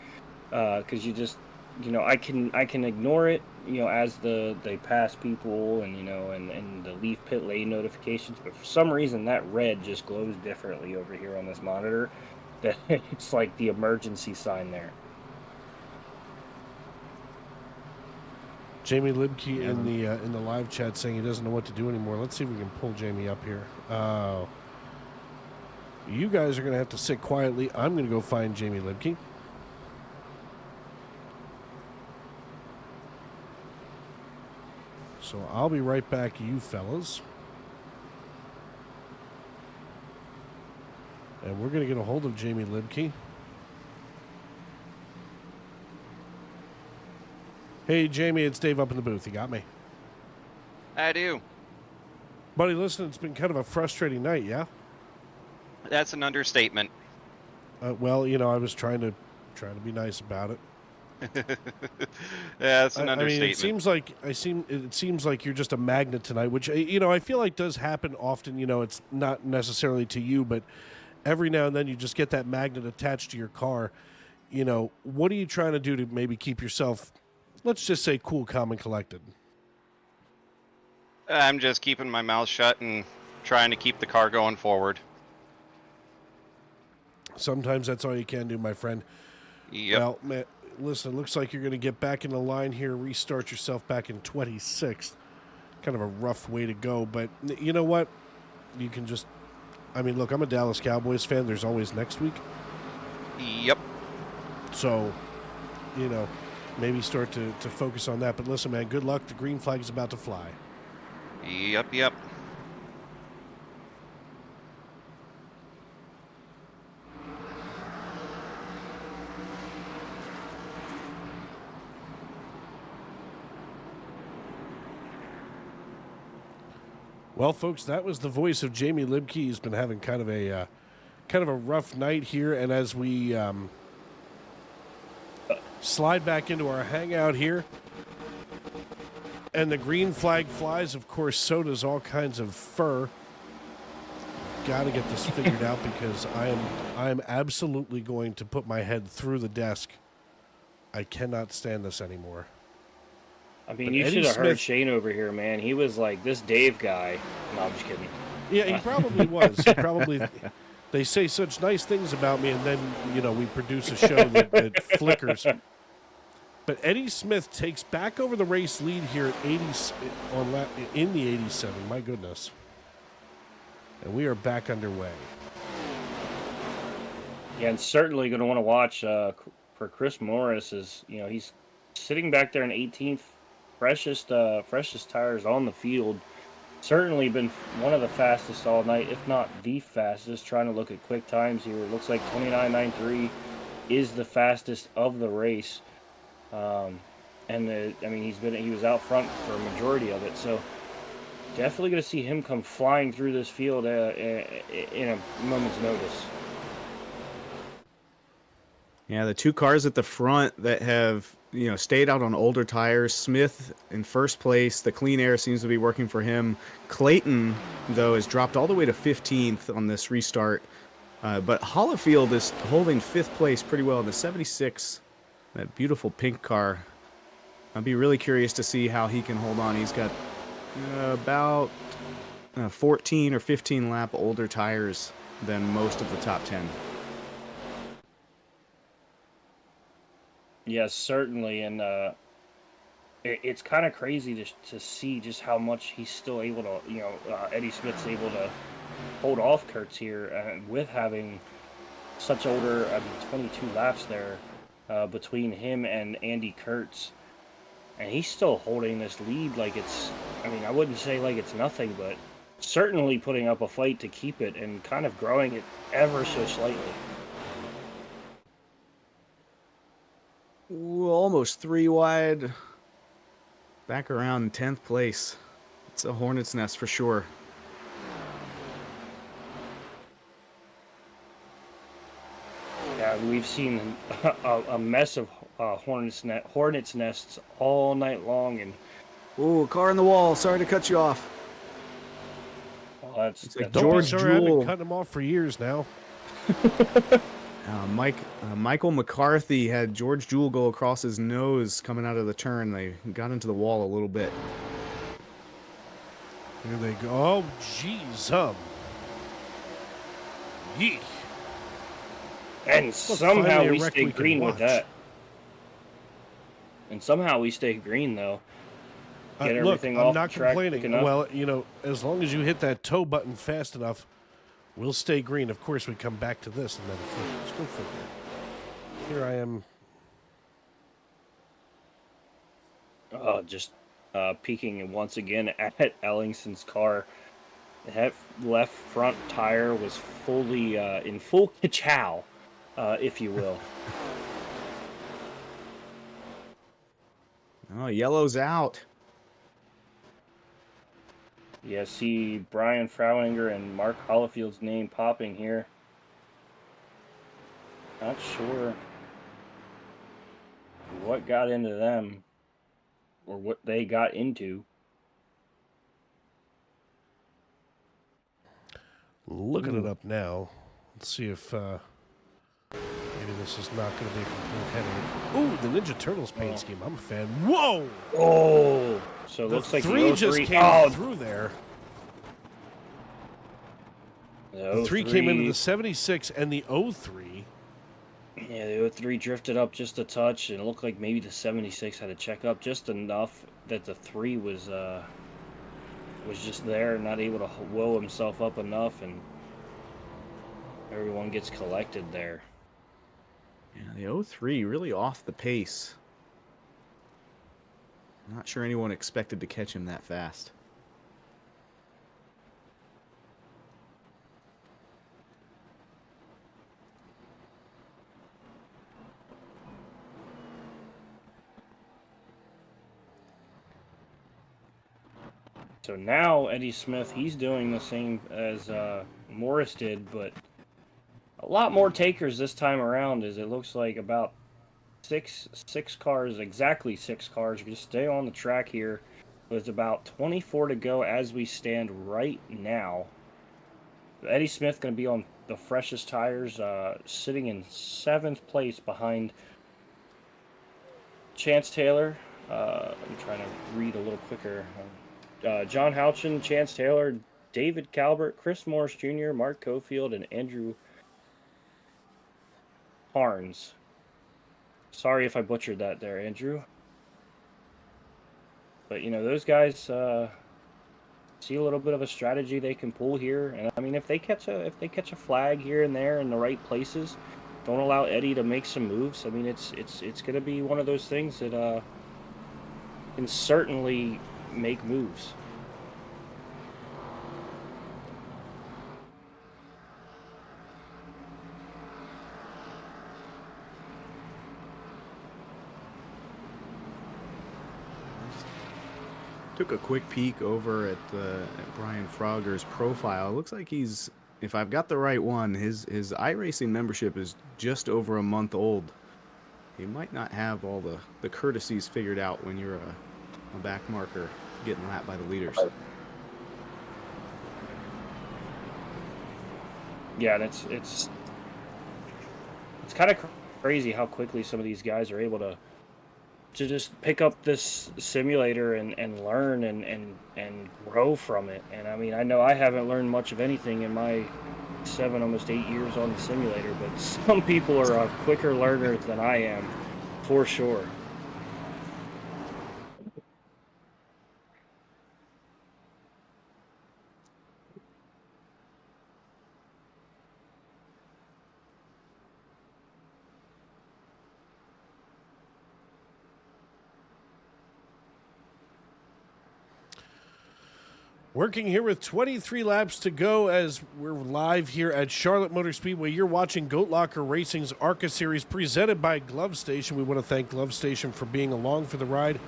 because you just, you know, I can ignore it, you know, as they pass people and, you know, and the leave pit lane notifications, but for some reason that red just glows differently over here on this monitor. That it's like the emergency sign there. Jamie Libke in the live chat saying he doesn't know what to do anymore. Let's see if we can pull Jamie up here. You guys are going to have to sit quietly. I'm going to go find Jamie Libke. So I'll be right back, you fellas. And we're going to get a hold of Jamie Libke. Hey, Jamie, it's Dave up in the booth. You got me? I do. Buddy, listen, it's been kind of a frustrating night, yeah? That's an understatement. Well, you know, I was trying to be nice about it. Yeah, that's an understatement. I mean, it seems like you're just a magnet tonight, which, you know, I feel like does happen often. You know, it's not necessarily to you, but every now and then you just get that magnet attached to your car. You know, what are you trying to do to maybe keep yourself, let's just say, cool, calm, and collected? I'm just keeping my mouth shut and trying to keep the car going forward. Sometimes that's all you can do, my friend. Yep. Well, man, listen, it looks like you're going to get back in the line here, restart yourself back in 26th. Kind of a rough way to go, but you know what? You can just, I mean, look, I'm a Dallas Cowboys fan. There's always next week. Yep. So, you know, maybe start to focus on that. But listen, man, good luck. The green flag is about to fly. Yep. Well, folks, that was the voice of Jamie Libke. He's been having kind of a rough night here, and as we slide back into our hangout here, and the green flag flies, of course, so does all kinds of fur. Got to get this figured out because I am absolutely going to put my head through the desk. I cannot stand this anymore. I mean, But you Eddie should have heard Smith- Shane over here, man. He was like, this Dave guy. No, I'm just kidding. Yeah, he probably was. He probably. They say such nice things about me, and then we produce a show that flickers. But Eddie Smith takes back over the race lead here at 80 in the 87. My goodness, and we are back underway. Yeah, and certainly going to want to watch for Chris Morris. He's sitting back there in 18th, freshest tires on the field. Certainly been one of the fastest all night, if not the fastest. Trying to look at quick times here. It looks like 29.93 is the fastest of the race. He was out front for a majority of it. So definitely going to see him come flying through this field in a moment's notice. Yeah, the two cars at the front that have stayed out on older tires. Smith in first place. The clean air seems to be working for him. Clayton, though, has dropped all the way to 15th on this restart. But Hollifield is holding 5th place pretty well in the 76. That beautiful pink car. I'd be really curious to see how he can hold on. He's got about 14 or 15 lap older tires than most of the top 10. Yes, certainly, and it's kind of crazy to see just how much he's still able to, Eddie Smith's able to hold off Kurtz here, with having such older, 22 laps there between him and Andy Kurtz, and he's still holding this lead like it's, I wouldn't say like it's nothing, but certainly putting up a fight to keep it and kind of growing it ever so slightly. Ooh, almost 3 wide. Back around 10th place. It's a hornet's nest for sure. Yeah, we've seen a mess of hornet's nests all night long, and ooh, car in the wall. Sorry to cut you off. well, that's It's like Don't be George sorry, I've been Jewell. cutting them off for years now. Michael McCarthy had George Jewell go across his nose coming out of the turn. They got into the wall a little bit. Here they go. Oh, jeez, Yeek. And somehow finally a we wreck stay we can green with watch. that. And somehow we stay green, though. Get Look, everything I'm off not the track complaining. quick enough. Well, as long as you hit that tow button fast enough, we'll stay green. Of course, we come back to this, and then let's go figure. Here I am. Just peeking once again at Ellingson's car. That left front tire was fully in full ka-chow, if you will. Oh, yellow's out. Yeah, see Brian Fraueninger and Mark Hollifield's name popping here. Not sure what got into them or what they got into. Looking it up now. Let's see if maybe this is not going to be a complete headache. Ooh, the Ninja Turtles paint scheme. I'm a fan. Whoa! Oh! So it The looks like 3 the just 03 came through there. The 3 came into the 76 and the 03. Yeah, the 03 drifted up just a touch, and it looked like maybe the 76 had to check up just enough that the 3 was just there, not able to whoa himself up enough, and everyone gets collected there. Yeah, the 03 really off the pace. Not sure anyone expected to catch him that fast. So now Eddie Smith, he's doing the same as Morris did, but a lot more takers this time around. As it looks like about six cars, exactly 6 cars. We just stay on the track here. With about 24 to go as we stand right now. Eddie Smith going to be on the freshest tires, sitting in 7th place behind Chance Taylor. I'm trying to read a little quicker. John Houchin, Chance Taylor, David Calvert, Chris Morris Jr., Mark Cofield, and Andrew Harns. Sorry if I butchered that there, Andrew. But, you know, those guys see a little bit of a strategy they can pull here. And, I mean, if they catch a flag here and there in the right places, don't allow Eddie to make some moves. I mean, it's going to be one of those things that can certainly make moves. Took a quick peek over at Brian Frogger's profile. It looks like he's, if I've got the right one, his iRacing membership is just over a month old. He might not have all the courtesies figured out when you're a back marker getting lapped by the leaders. Yeah, and it's kind of crazy how quickly some of these guys are able to just pick up this simulator and learn and grow from it. And I mean, I know I haven't learned much of anything in my 7, almost 8 years on the simulator, but some people are quicker learners than I am, for sure. Working here with 23 laps to go as we're live here at Charlotte Motor Speedway. You're watching Goat Locker Racing's ARCA Series presented by Glove Station. We want to thank Glove Station for being along for the ride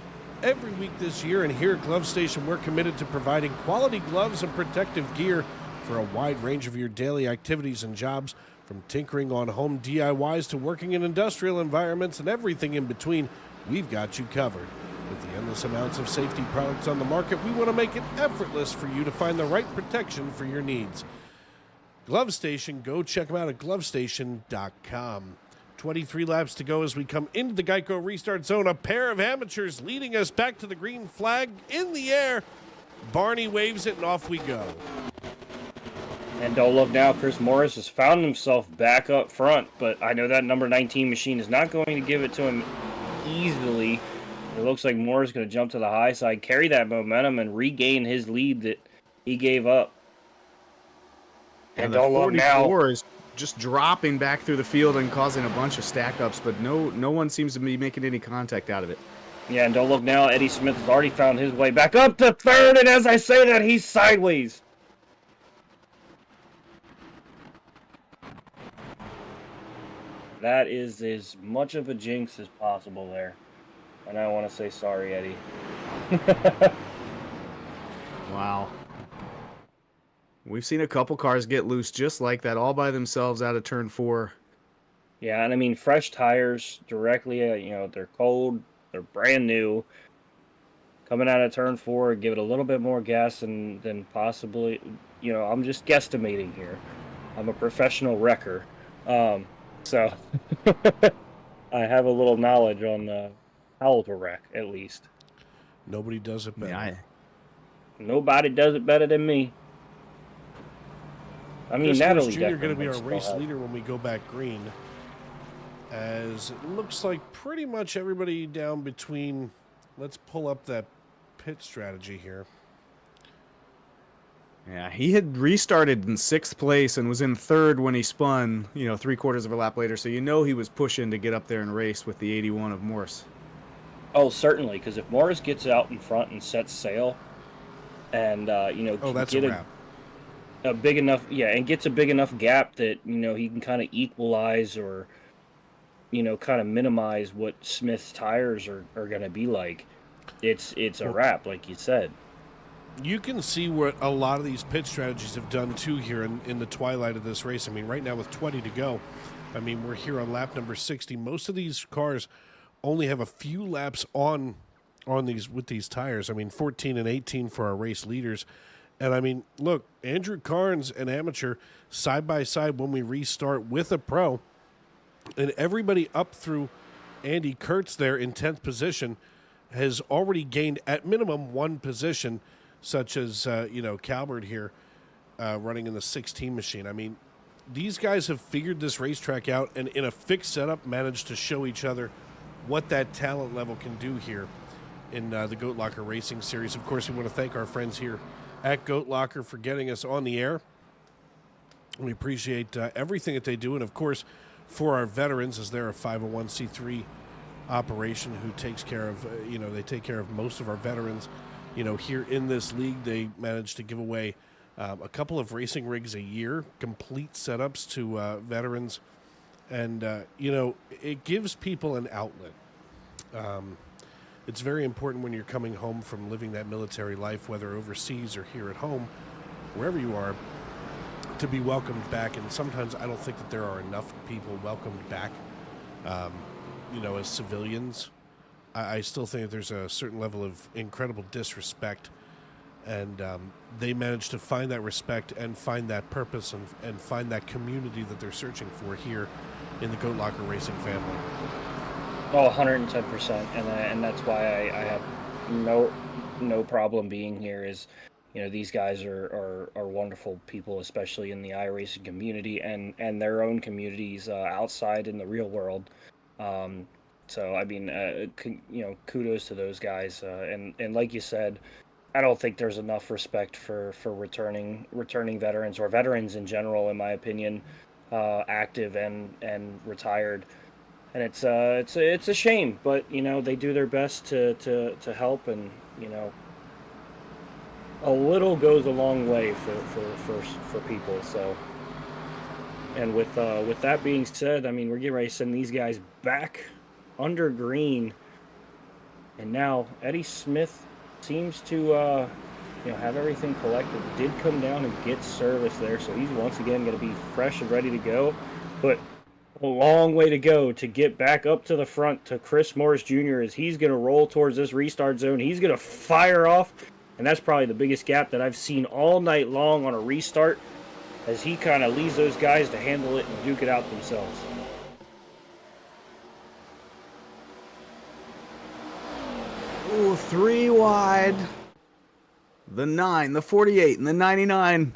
every week this year. And here at Glove Station, we're committed to providing quality gloves and protective gear for a wide range of your daily activities and jobs, from tinkering on home DIYs to working in industrial environments and everything in between. We've got you covered. With the endless amounts of safety products on the market, we want to make it effortless for you to find the right protection for your needs. Glove Station, go check them out at glovestation.com. 23 laps to go as we come into the Geico restart zone. A pair of amateurs leading us back to the green flag in the air. Barney waves it and off we go. And don't look now, Chris Morris has found himself back up front, but I know that number 19 machine is not going to give it to him easily. It looks like Moore's going to jump to the high side, carry that momentum, and regain his lead that he gave up. And don't look now. Is just dropping back through the field and causing a bunch of stack-ups, but no one seems to be making any contact out of it. Yeah, and don't look now. Eddie Smith has already found his way back up to third, and as I say that, he's sideways. That is as much of a jinx as possible there. And I want to say sorry, Eddie. Wow. We've seen a couple cars get loose just like that, all by themselves out of turn 4. Yeah, and I mean, fresh tires directly, you know, they're cold, they're brand new. Coming out of turn 4, give it a little bit more gas than possibly, you know, I'm just guesstimating here. I'm a professional wrecker. So I have a little knowledge on how to wreck, at least. Nobody does it better. Yeah, Nobody does it better than me. I mean, Chris Natalie Jr. going to be our race leader when we go back green, as it looks like pretty much everybody down between. Let's pull up that pit strategy here. Yeah, he had restarted in 6th place and was in 3rd when he spun, 3/4 of a lap later. So he was pushing to get up there and race with the 81 of Morse. Oh, certainly, because if Morris gets out in front and sets sail, and that's get a wrap. a big enough, and gets a big enough gap that he can kind of equalize or kind of minimize what Smith's tires are going to be like. It's a wrap, like you said. You can see what a lot of these pit strategies have done too here in the twilight of this race. I mean, right now with 20 to go, I mean, we're here on lap number 60. Most of these cars only have a few laps on these with these tires. I mean, 14 and 18 for our race leaders. And I mean, look, Andrew Carnes, an amateur, side by side when we restart with a pro, and everybody up through Andy Kurtz there in 10th position has already gained at minimum one position, such as, Calvert here running in the 16 machine. I mean, these guys have figured this racetrack out and in a fixed setup managed to show each other what that talent level can do here in the Goat Locker Racing Series. Of course, we want to thank our friends here at Goat Locker for getting us on the air. We appreciate everything that they do. And, of course, for our veterans, as they're a 501c3 operation who takes care of, they take care of most of our veterans. Here in this league, they managed to give away a couple of racing rigs a year, complete setups to veterans. And, it gives people an outlet. It's very important when you're coming home from living that military life, whether overseas or here at home, wherever you are, to be welcomed back. And sometimes I don't think that there are enough people welcomed back, as civilians. I still think that there's a certain level of incredible disrespect, and they managed to find that respect and find that purpose and find that community that they're searching for here in the Goat Locker Racing family. Oh, 110%, and that's why I have no problem being here. Is these guys are wonderful people, especially in the iRacing community and their own communities outside in the real world. So I mean, kudos to those guys. And like you said, I don't think there's enough respect for returning veterans or veterans in general, in my opinion, active and retired. And it's a shame, but they do their best to help, and a little goes a long way for people. So, and with that being said, I mean, we're getting ready to send these guys back under green, and now Eddie Smith seems to have everything collected. Did come down and get service there, so he's once again going to be fresh and ready to go. But a long way to go to get back up to the front to Chris Morris Jr. as he's going to roll towards this restart zone. He's going to fire off, and that's probably the biggest gap that I've seen all night long on a restart, as he kind of leaves those guys to handle it and duke it out themselves. Ooh, 3 wide. The 9, the 48, and the 99.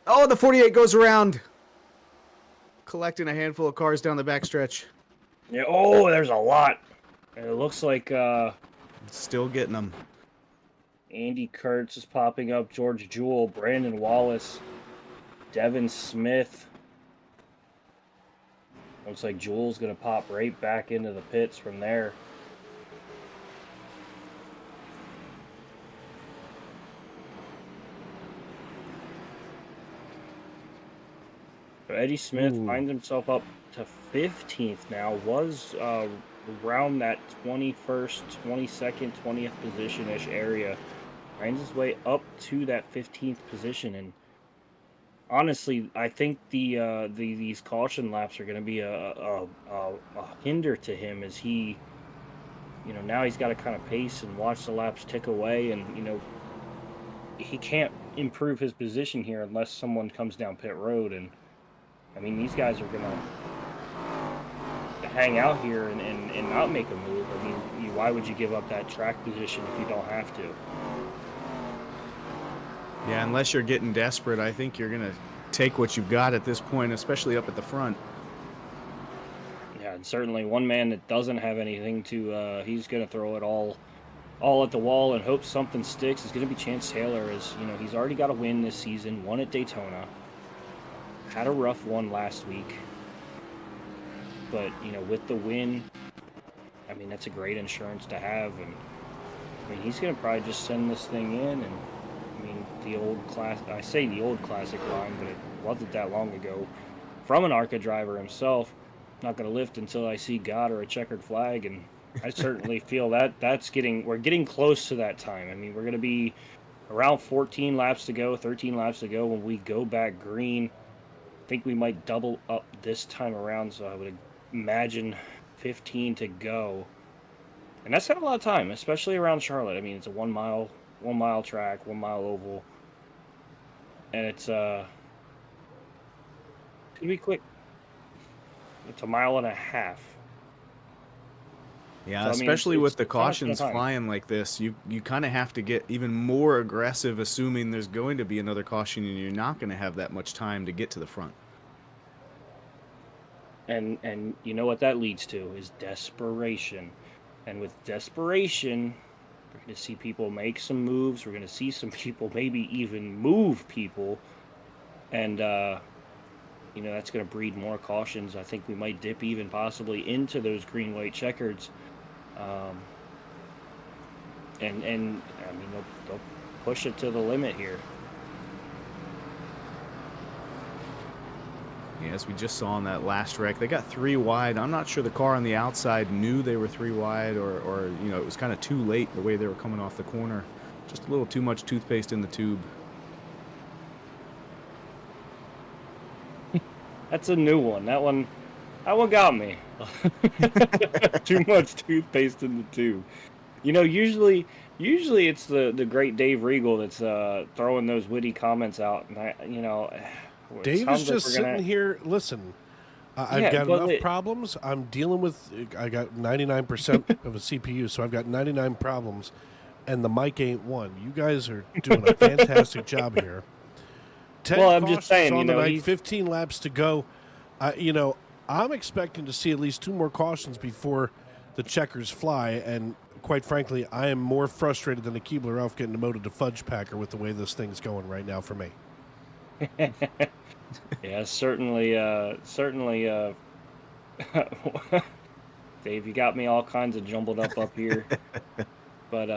Oh, the 48 goes around. Collecting a handful of cars down the backstretch. Yeah, oh, there's a lot. And it looks like still getting them. Andy Kurtz is popping up, George Jewell, Brandon Wallace, Devin Smith. Looks like Jewell's going to pop right back into the pits from there. Eddie Smith finds himself up to 15th now. Was around that 21st, 22nd, 20th position-ish area. Finds his way up to that 15th position. And honestly, I think these caution laps are going to be a hinder to him, as he, now he's got to kind of pace and watch the laps tick away. And, he can't improve his position here unless someone comes down pit road. And I mean, these guys are going to hang out here and not make a move. I mean, why would you give up that track position if you don't have to? Yeah, unless you're getting desperate, I think you're going to take what you've got at this point, especially up at the front. Yeah, and certainly one man that doesn't have anything to, he's going to throw it all all at the wall and hope something sticks is going to be Chance Taylor. As you know, he's already got a win this season, won at Daytona, had a rough one last week, but you know, with the win, I mean, that's a great insurance to have. And I mean, he's going to probably just send this thing in. And I mean, the old class, I say the old classic line, but it wasn't that long ago, from an ARCA driver himself, not going to lift until I see God or a checkered flag. And I certainly feel that we're getting close to that time. I mean, we're going to be around 14 laps to go, 13 laps to go when we go back green. I think we might double up this time around, so I would imagine 15 to go. And that's not a lot of time, especially around Charlotte. I mean, it's a 1 mile track, 1 mile oval. And it's gonna be quick. It's a mile and a half. Yeah, So, I mean, especially with the it's not much cautions time. flying like this, you kind of have to get even more aggressive, assuming there's going to be another caution and you're not going to have that much time to get to the front. And you know what that leads to is desperation. And with desperation, we're going to see people make some moves. We're going to see some people maybe even move people. And, you know, that's going to breed more cautions. I think we might dip even possibly into those green-white checkers. And I mean, they'll push it to the limit here. Yeah, as we just saw in that last wreck, they got 3 wide. I'm not sure the car on the outside knew they were 3 wide, or you know, it was kind of too late the way they were coming off the corner. Just a little too much toothpaste in the tube. That's a new one. That one got me. Too much toothpaste in the tube. You know, usually it's the great Dave Regal that's throwing those witty comments out, and Dave is just sitting here. Listen, I've got enough problems. I'm dealing with. I got 99% of a CPU, so I've got 99 problems, and the mic ain't one. You guys are doing a fantastic job here. 10 well, I'm just saying, on you the know, night, 15 laps to go. You know, I'm expecting to see at least 2 more cautions before the checkers fly, and quite frankly, I am more frustrated than a Keebler elf getting demoted to fudge packer with the way this thing's going right now for me. Yeah, certainly. Dave, you got me all kinds of jumbled up here, but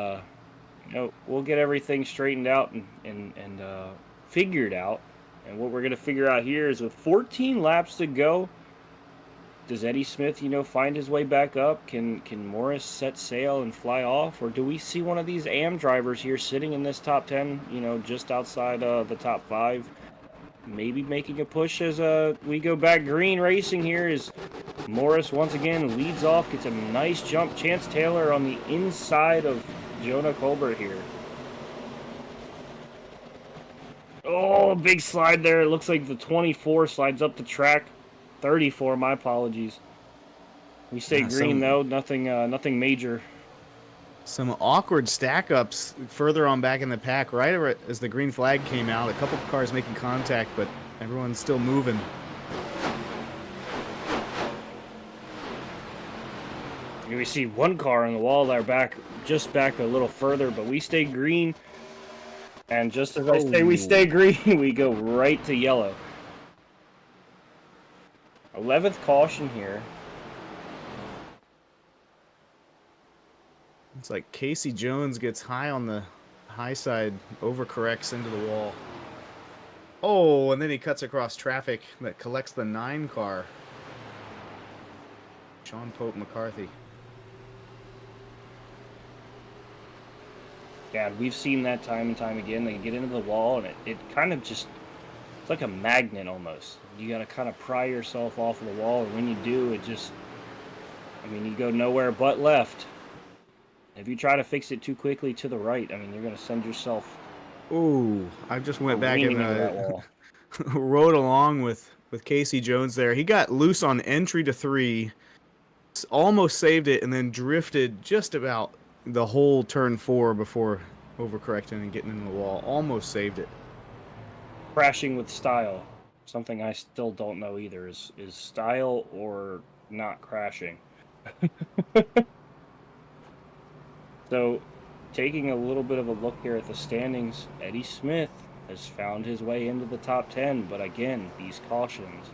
you know, we'll get everything straightened out and figured out. And what we're gonna figure out here is with 14 laps to go, does Eddie Smith, you know, find his way back up? Can Morris set sail and fly off, or do we see one of these AM drivers here sitting in this top 10, you know, just outside the top 5? Maybe making a push as we go back green racing here as Morris once again leads off, gets a nice jump. Chance Taylor on the inside of Jonah Colbert here. Oh, big slide there. It looks like the 24 slides up the track. 34, my apologies. We stay green though, nothing major. Some awkward stack-ups further on back in the pack, right as the green flag came out. A couple of cars making contact, but everyone's still moving. We see one car on the wall there, just back a little further, but we stay green. And just as I say we stay green, we go right to yellow. 11th caution here. It's like Casey Jones gets high on the high side, overcorrects into the wall. Oh, and then he cuts across traffic that collects the 9 car. Sean Pope McCarthy. Yeah, we've seen that time and time again. They get into the wall, and it kind of just, it's like a magnet almost. You got to kind of pry yourself off of the wall, and when you do, it just, I mean, you go nowhere but left. If you try to fix it too quickly to the right, I mean, you're going to send yourself. Ooh, I just went back and rode along with Casey Jones there. He got loose on entry to 3, almost saved it, and then drifted just about the whole turn 4 before overcorrecting and getting into the wall. Almost saved it. Crashing with style. Something I still don't know either. Is style or not crashing? So taking a little bit of a look here at the standings, Eddie Smith has found his way into the top 10, but again, these cautions,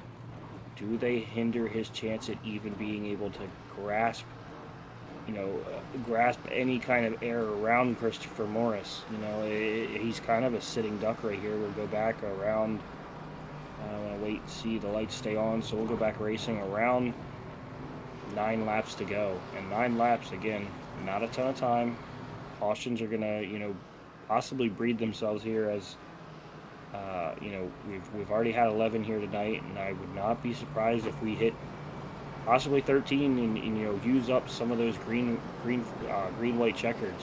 do they hinder his chance at even being able to grasp any kind of air around Christopher Morris? He's kind of a sitting duck right here. We'll go back around. I'm going to wait and see the lights stay on, so we'll go back racing around. 9 laps to go. And 9 laps, again, not a ton of time. Cautions are going to, possibly breed themselves here as, we've already had 11 here tonight, and I would not be surprised if we hit possibly 13 and use up some of those green white checkers.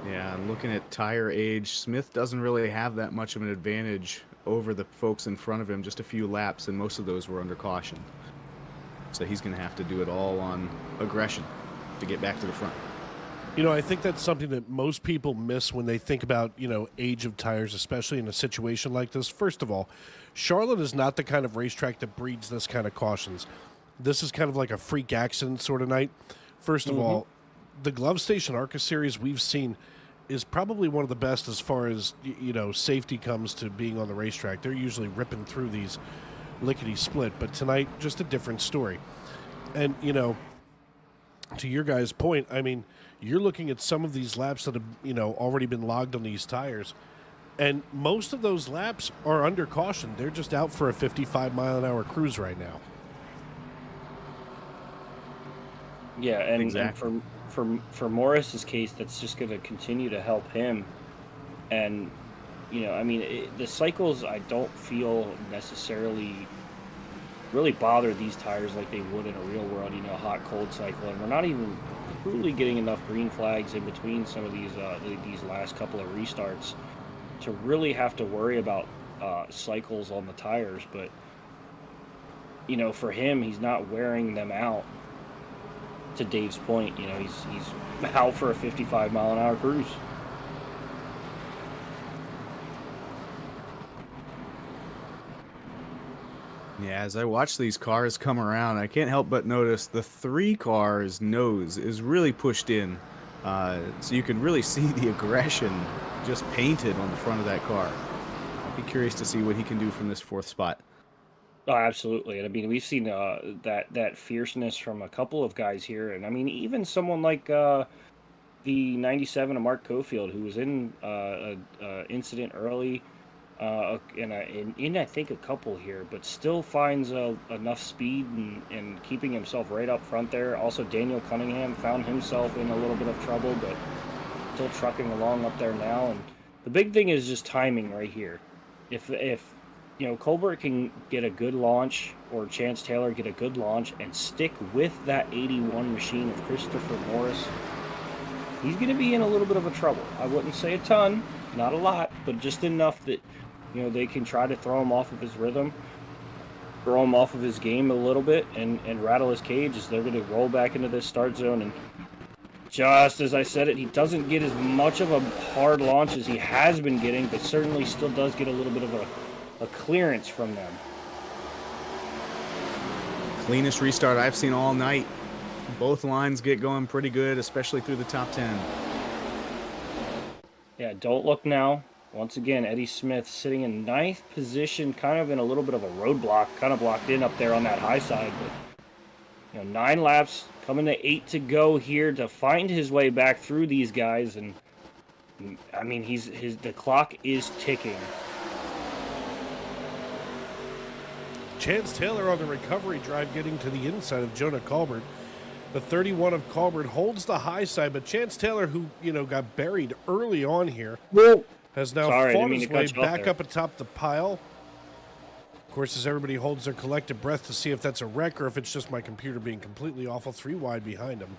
Yeah, I'm looking at tire age. Smith doesn't really have that much of an advantage over the folks in front of him, just a few laps, and most of those were under caution. So he's going to have to do it all on aggression to get back to the front. I think that's something that most people miss when they think about, age of tires, especially in a situation like this. First of all, Charlotte is not the kind of racetrack that breeds this kind of cautions. This is kind of like a freak accident sort of night. First of all, the Glove Station ARCA series we've seen is probably one of the best as far as, safety comes to being on the racetrack. They're usually ripping through these lickety-split, but tonight, just a different story. And, to your guys' point, I mean, you're looking at some of these laps that have, already been logged on these tires, and most of those laps are under caution. They're just out for a 55-mile-an-hour cruise right now. Yeah, and, exactly. and for Morris's case, that's just going to continue to help him. And, the cycles I don't feel necessarily really bother these tires like they would in a real world, hot, cold cycle. And we're not even truly getting enough green flags in between some of these last couple of restarts to really have to worry about cycles on the tires. But, for him, he's not wearing them out. To Dave's point, he's out for a 55-mile-an-hour cruise. Yeah, as I watch these cars come around, I can't help but notice the 3 car's nose is really pushed in. So you can really see the aggression just painted on the front of that car. I'd be curious to see what he can do from this 4th spot. Oh, absolutely. And I mean, we've seen that fierceness from a couple of guys here. And I mean, even someone like the 97 of Mark Cofield, who was in an incident early, in I think a couple here, but still finds enough speed and keeping himself right up front there. Also, Daniel Cunningham found himself in a little bit of trouble, but still trucking along up there now. And the big thing is just timing right here. If Colbert can get a good launch, or Chance Taylor get a good launch and stick with that 81 machine of Christopher Morris, he's going to be in a little bit of a trouble. I wouldn't say a ton, not a lot, but just enough that they can try to throw him off of his rhythm, throw him off of his game a little bit, and rattle his cage as they're going to roll back into this start zone. And just as I said it, he doesn't get as much of a hard launch as he has been getting, but certainly still does get a little bit of a clearance from them. Cleanest restart I've seen all night. Both lines get going pretty good, especially through the top 10. Yeah, don't look now. Once again, Eddie Smith sitting in 9th position, kind of in a little bit of a roadblock, kind of blocked in up there on that high side. But 9 laps, coming to 8 to go here to find his way back through these guys. And I mean, the clock is ticking. Chance Taylor on the recovery drive getting to the inside of Jonah Colbert. The 31 of Colbert holds the high side, but Chance Taylor, who, got buried early on here, has now fought his way back up atop the pile. Of course, as everybody holds their collective breath to see if that's a wreck or if it's just my computer being completely awful, 3 wide behind him.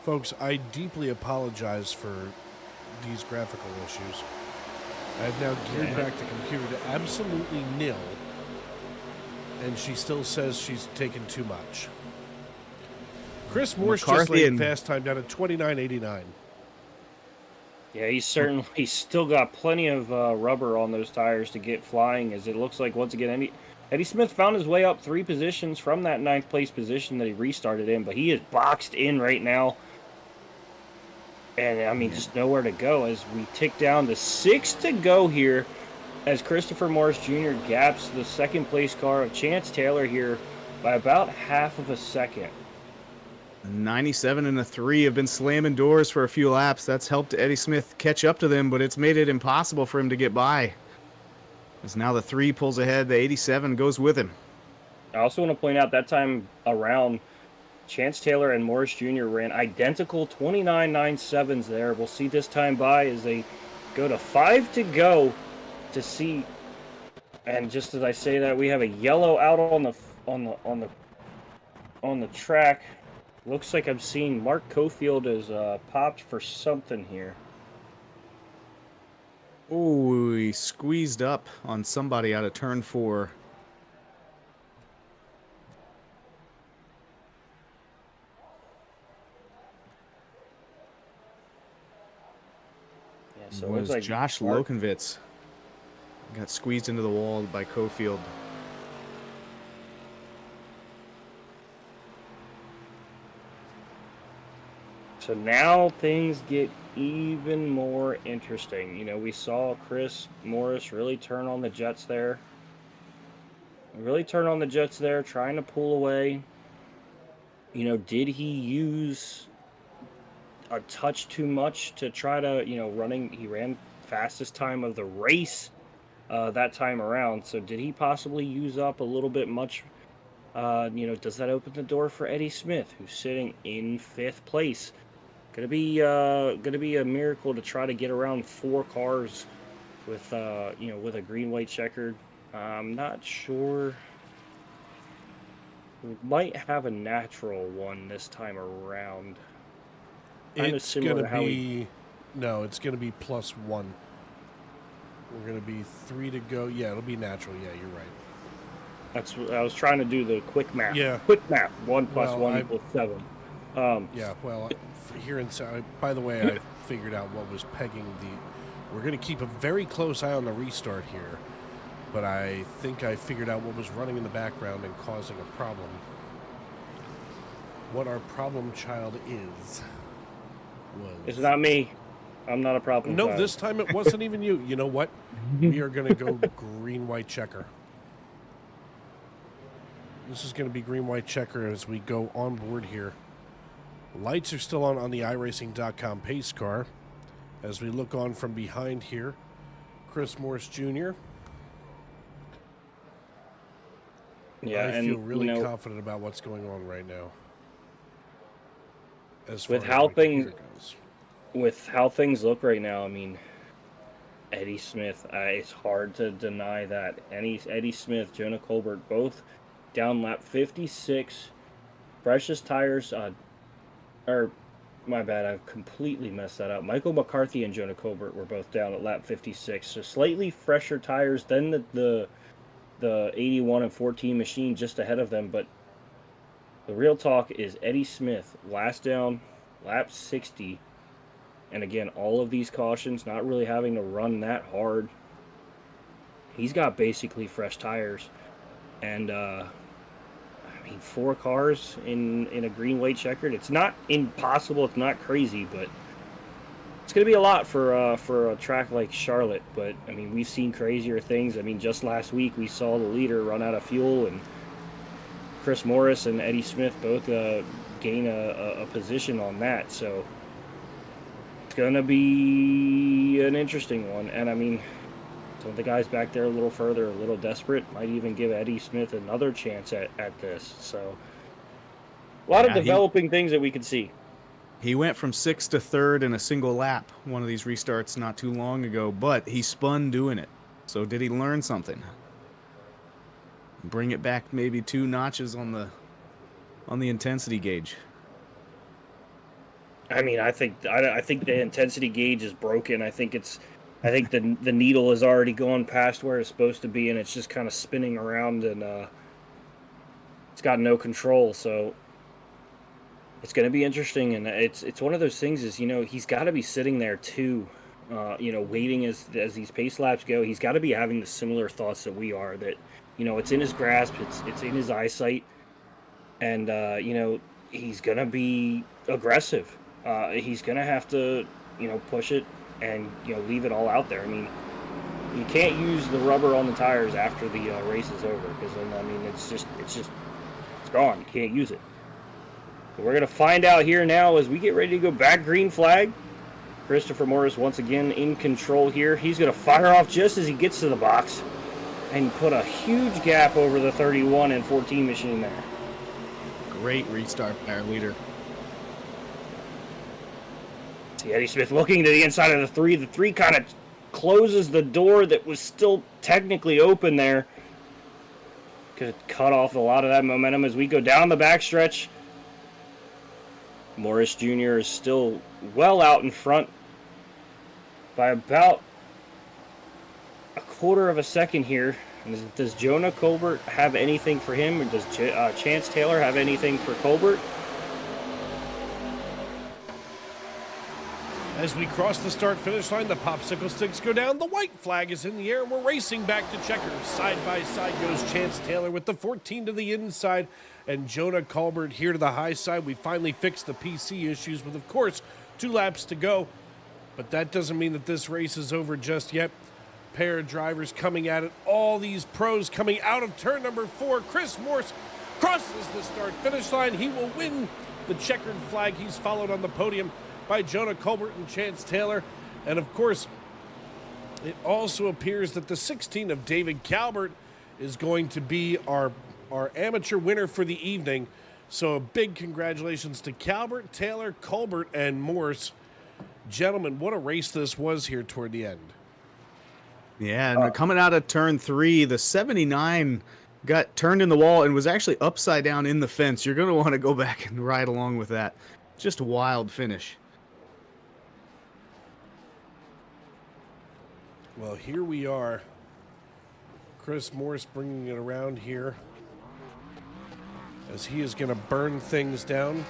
Folks, I deeply apologize for these graphical issues. I have now geared back the computer to absolutely nil, and she still says she's taken too much. Chris Morse just laid fast time down at 29.89. Yeah, he's still got plenty of rubber on those tires to get flying, as it looks like, once again, Eddie Smith found his way up 3 positions from that 9th place position that he restarted in, but he is boxed in right now And, I mean, just nowhere to go as we tick down to 6 to go here as Christopher Morris Jr. gaps the second place car of Chance Taylor here by about half of a second. 97 and a 3 have been slamming doors for a few laps. That's helped Eddie Smith catch up to them, but it's made it impossible for him to get by. As now the 3 pulls ahead, the 87 goes with him. I also want to point out that time around, Chance Taylor and Morris Jr. ran identical 29.97s there. We'll see this time by as they go to 5 to go to see. And just as I say that, we have a yellow out on the track. Looks like I'm seeing Mark Cofield is popped for something here. Oh, he squeezed up on somebody out of turn 4. Yeah, so It it was looks like Josh Lokenvitz. Got squeezed into the wall by Cofield. So now things get even more interesting. You know, we saw Chris Morris really turn on the jets there. Trying to pull away. You know, did he use a touch too much to try to, you know, he ran fastest time of the race that time around. So did he possibly use up a little bit much? You know, does that open the door for Eddie Smith, who's sitting in 5th place? Gonna be a miracle to try to get around 4 cars with you know, with a green white checkered. I'm not sure. We might have a natural one this time around. It's gonna be it's gonna be +1. We're gonna be 3 to go. Yeah, it'll be natural. Yeah, you're right. That's what I was trying to do, the quick math. Yeah. Quick math. 1 + 1 equals 7. Yeah, well, here inside, by the way, I figured out what was pegging we're going to keep a very close eye on the restart here, but I think I figured out what was running in the background and causing a problem. What our problem child was. It's not me. I'm not a problem No, child. this time it wasn't even you. You know what? We are going to go green, white checker. This is going to be green, white checker as we go on board here. Lights are still on the iRacing.com pace car. As we look on from behind here, Chris Morris Jr. Yeah, I feel really you know, confident about what's going on right now. As with far how as my computer goes. with how things look right now, I mean, Eddie Smith, it's hard to deny that. Eddie Smith, Jonah Colbert, both down lap 56. Precious tires, or my bad, I've completely messed that up. Michael McCarthy and Jonah Colbert were both down at lap 56. So slightly fresher tires than the 81 and 14 machine just ahead of them. But the real talk is Eddie Smith, last down, lap 60. And again, all of these cautions, not really having to run that hard. He's got basically fresh tires. And, I mean, 4 cars in a green white checkered. It's not impossible. It's not crazy, but it's going to be a lot for a track like Charlotte. But I mean, we've seen crazier things. I mean, just last week we saw the leader run out of fuel, and Chris Morris and Eddie Smith both gain a position on that. So it's going to be an interesting one. And I mean, some of the guys back there a little further, a little desperate, might even give Eddie Smith another chance at this. So a lot of developing things that we can see. He went from 6th to 3rd in a single lap, one of these restarts not too long ago, but he spun doing it. So did he learn something? Bring it back maybe 2 notches on the intensity gauge. I mean, I think the intensity gauge is broken. I think the needle has already gone past where it's supposed to be, and it's just kind of spinning around, and it's got no control. So it's going to be interesting, and it's one of those things is, you know, he's got to be sitting there too, you know, waiting as these pace laps go. He's got to be having the similar thoughts that we are, that, you know, it's in his grasp, it's in his eyesight, and you know, he's going to be aggressive. he's going to have to, push it and, leave it all out there. I mean, you can't use the rubber on the tires after the race is over, because then, I mean, it's gone. You can't use it. But we're going to find out here now as we get ready to go back. Green flag. Christopher Morris once again in control here. He's going to fire off just as he gets to the box and put a huge gap over the 31 and 14 machine there. Great restart by our leader. See Eddie Smith looking to the inside of the 3. The 3 kind of closes the door that was still technically open there. Could cut off a lot of that momentum as we go down the backstretch. Morris Jr. is still well out in front by about a quarter of a second here. Does Jonah Colbert have anything for him, or does Chance Taylor have anything for Colbert? As we cross the start-finish line, the popsicle sticks go down, the white flag is in the air, and we're racing back to checkers. Side by side goes Chance Taylor with the 14 to the inside, and Jonah Colbert here to the high side. We finally fixed the PC issues with, of course, 2 laps to go. But that doesn't mean that this race is over just yet. Pair of drivers coming at it. All these pros coming out of turn number 4. Chris Morse crosses the start-finish line. He will win the checkered flag. He's followed on the podium by Jonah Colbert and Chance Taylor. And, of course, it also appears that the 16 of David Calvert is going to be our amateur winner for the evening. So a big congratulations to Calvert, Taylor, Colbert, and Morse. Gentlemen, what a race this was here toward the end. Yeah, and coming out of turn 3, the 79 got turned in the wall and was actually upside down in the fence. You're going to want to go back and ride along with that. Just a wild finish. Well, here we are. Chris Morse bringing it around here as he is going to burn things down.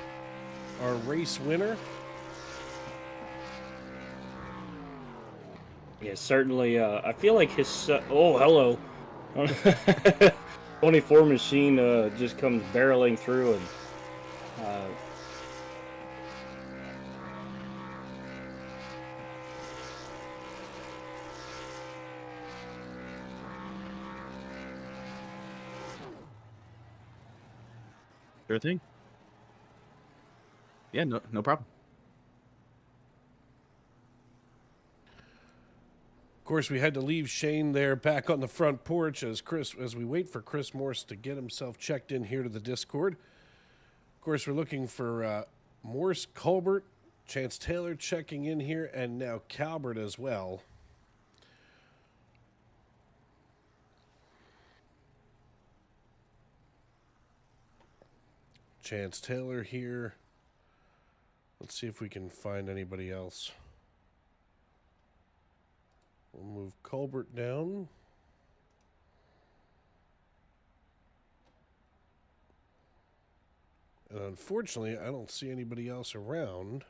Our race winner. Yeah, certainly. I feel like his... oh, hello. 24 machine just comes barreling through, and Sure thing. Yeah, no problem. Of course, we had to leave Shane there back on the front porch as we wait for Chris Morse to get himself checked in here to the Discord. Of course, we're looking for Morse, Colbert, Chance Taylor checking in here, and now Calvert as well. Chance Taylor here. Let's see if we can find anybody else. We'll move Colbert down. And unfortunately, I don't see anybody else around.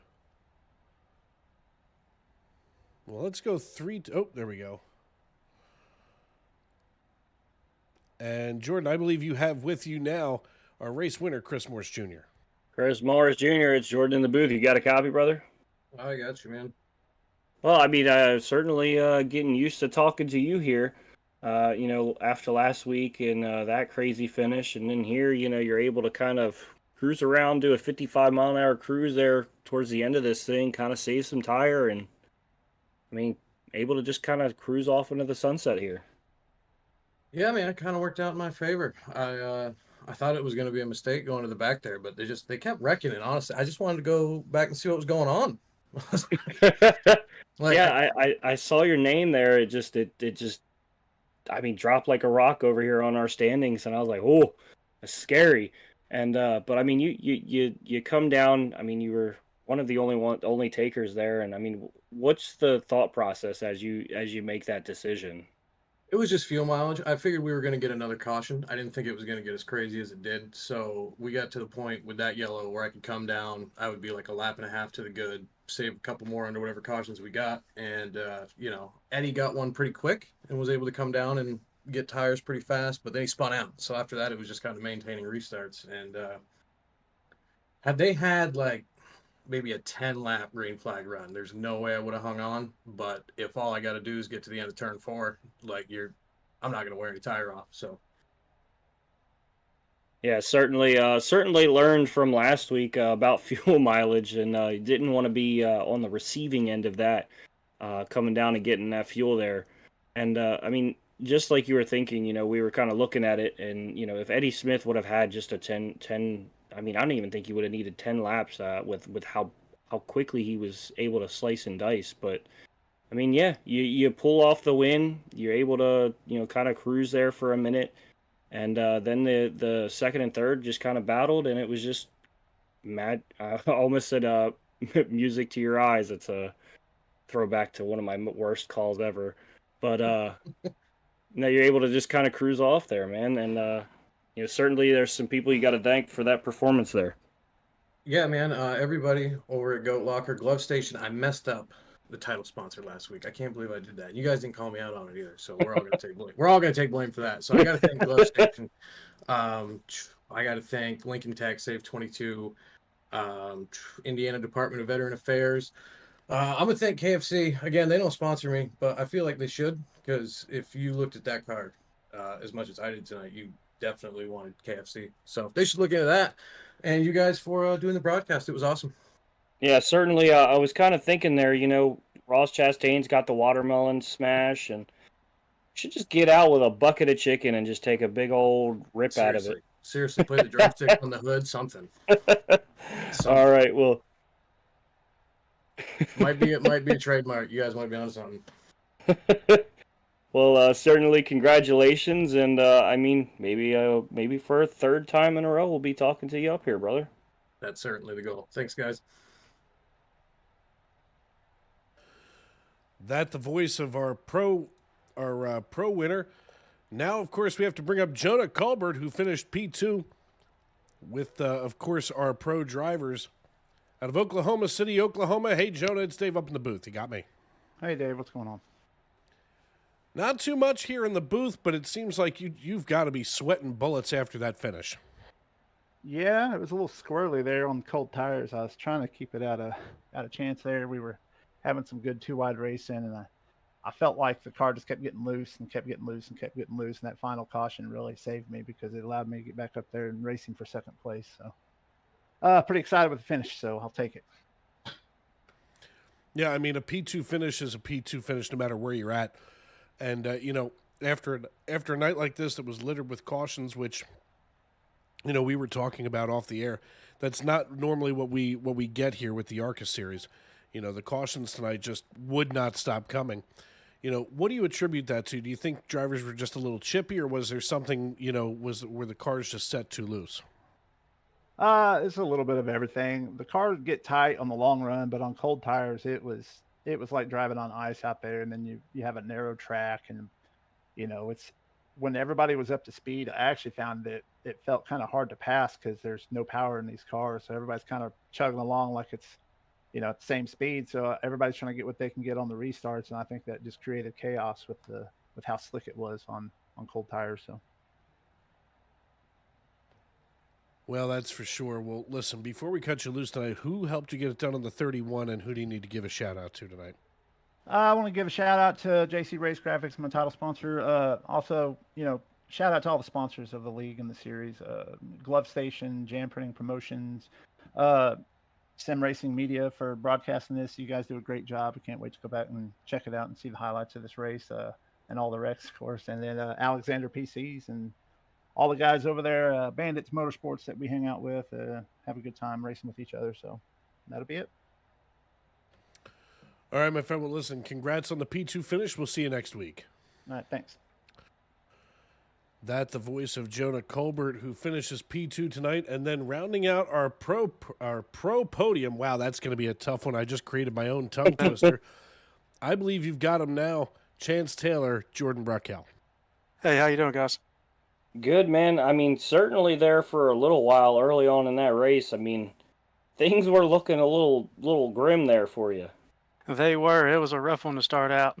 Well, let's go 3. Oh, there we go. And Jordan, I believe you have with you now our race winner, Chris Morse Jr. Chris Morris Jr., it's Jordan in the booth. You got a copy, brother? I got you, man. Well, I mean, certainly getting used to talking to you here, after last week and that crazy finish. And then here, you're able to kind of cruise around, do a 55-mile-an-hour cruise there towards the end of this thing, kind of save some tire, and, I mean, able to just kind of cruise off into the sunset here. Yeah, man, it kind of worked out in my favor. I thought it was going to be a mistake going to the back there, but they kept wrecking it, honestly. I just wanted to go back and see what was going on. I saw your name there. It just dropped like a rock over here on our standings, and I was like, oh, that's scary. And but I mean, you come down. I mean, you were one of the only takers there, and I mean, what's the thought process as you make that decision? It was just fuel mileage. I figured we were going to get another caution. I didn't think it was going to get as crazy as it did. So we got to the point with that yellow where I could come down. I would be like a lap and a half to the good, save a couple more under whatever cautions we got. And, Eddie got one pretty quick and was able to come down and get tires pretty fast, but then he spun out. So after that, it was just kind of maintaining restarts. And had they had like maybe a 10-lap green flag run. There's no way I would have hung on. But if all I got to do is get to the end of turn 4, like I'm not going to wear any tire off. So Yeah, certainly learned from last week about fuel mileage, and didn't want to be on the receiving end of that, coming down and getting that fuel there. And I mean, just like you were thinking, we were kind of looking at it, and if Eddie Smith would have had just a 10, I mean, I don't even think he would have needed 10 laps with how quickly he was able to slice and dice. But I mean, yeah, you pull off the win, you're able to kind of cruise there for a minute. And then the second and third just kind of battled, and it was just mad. I almost said music to your eyes. It's a throwback to one of my worst calls ever. But you're able to just kind of cruise off there, man. And certainly there's some people you got to thank for that performance there. yeah, man. Everybody over at Goat Locker Glove Station, I messed up the title sponsor last week. I can't believe I did that. You guys didn't call me out on it either, so we're all gonna take blame. We're all gonna take blame for that. So I gotta thank Glove Station. I gotta thank Lincoln Tech Save 22, Indiana Department of Veteran Affairs. I'm gonna thank KFC again. They don't sponsor me, but I feel like they should, because if you looked at that card as much as I did tonight, you definitely wanted KFC. So they should look into that. And you guys for doing the broadcast. It was awesome. Yeah, certainly. I was kind of thinking there, Ross Chastain's got the watermelon smash, and should just get out with a bucket of chicken and just take a big old rip out of it. Seriously, put the drumstick on the hood, something. All right, well. might be a trademark. You guys might be on something. Well, certainly congratulations, and I mean, maybe for a third time in a row, we'll be talking to you up here, brother. That's certainly the goal. Thanks, guys. That the voice of our pro winner. Now, of course, we have to bring up Jonah Colbert, who finished P2 with, of course, our pro drivers out of Oklahoma City, Oklahoma. Hey, Jonah, it's Dave up in the booth. You got me. Hey, Dave, what's going on? Not too much here in the booth, but it seems like you've got to be sweating bullets after that finish. Yeah, it was a little squirrely there on the cold tires. I was trying to keep it out of chance there. We were having some good two-wide racing, and I felt like the car just kept getting loose and kept getting loose and kept getting loose, and that final caution really saved me because it allowed me to get back up there and racing for second place. So pretty excited with the finish, so I'll take it. Yeah, I mean, a P2 finish is a P2 finish no matter where you're at. And, after a night like this that was littered with cautions, which, we were talking about off the air, that's not normally what we get here with the ARCA series. The cautions tonight just would not stop coming. What do you attribute that to? Do you think drivers were just a little chippy, or was there something, were the cars just set too loose? It's a little bit of everything. The cars get tight on the long run, but on cold tires, it was like driving on ice out there, and then you have a narrow track, and it's when everybody was up to speed. I actually found that it felt kind of hard to pass because there's no power in these cars, so everybody's kind of chugging along like it's at the same speed. So everybody's trying to get what they can get on the restarts, and I think that just created chaos with how slick it was on cold tires. So. Well, that's for sure. Well, listen, before we cut you loose tonight, who helped you get it done on the 31, and who do you need to give a shout-out to tonight? I want to give a shout-out to JC Race Graphics, my title sponsor. Also, shout-out to all the sponsors of the league and the series. Glove Station, Jam Printing Promotions, Sim Racing Media for broadcasting this. You guys do a great job. I can't wait to go back and check it out and see the highlights of this race and all the wrecks, of course. And then Alexander PCs and all the guys over there, Bandits Motorsports that we hang out with, have a good time racing with each other. So that'll be it. All right, my friend. Well, listen, congrats on the P2 finish. We'll see you next week. All right, thanks. That the voice of Jonah Colbert, who finishes P2 tonight, and then rounding out our pro podium. Wow, that's going to be a tough one. I just created my own tongue twister. I believe you've got him now. Chance Taylor, Jordan Bruckhell. Hey, how you doing, guys? Good, man. I mean, certainly there for a little while early on in that race. I mean, things were looking a little grim there for you. They were. It was a rough one to start out.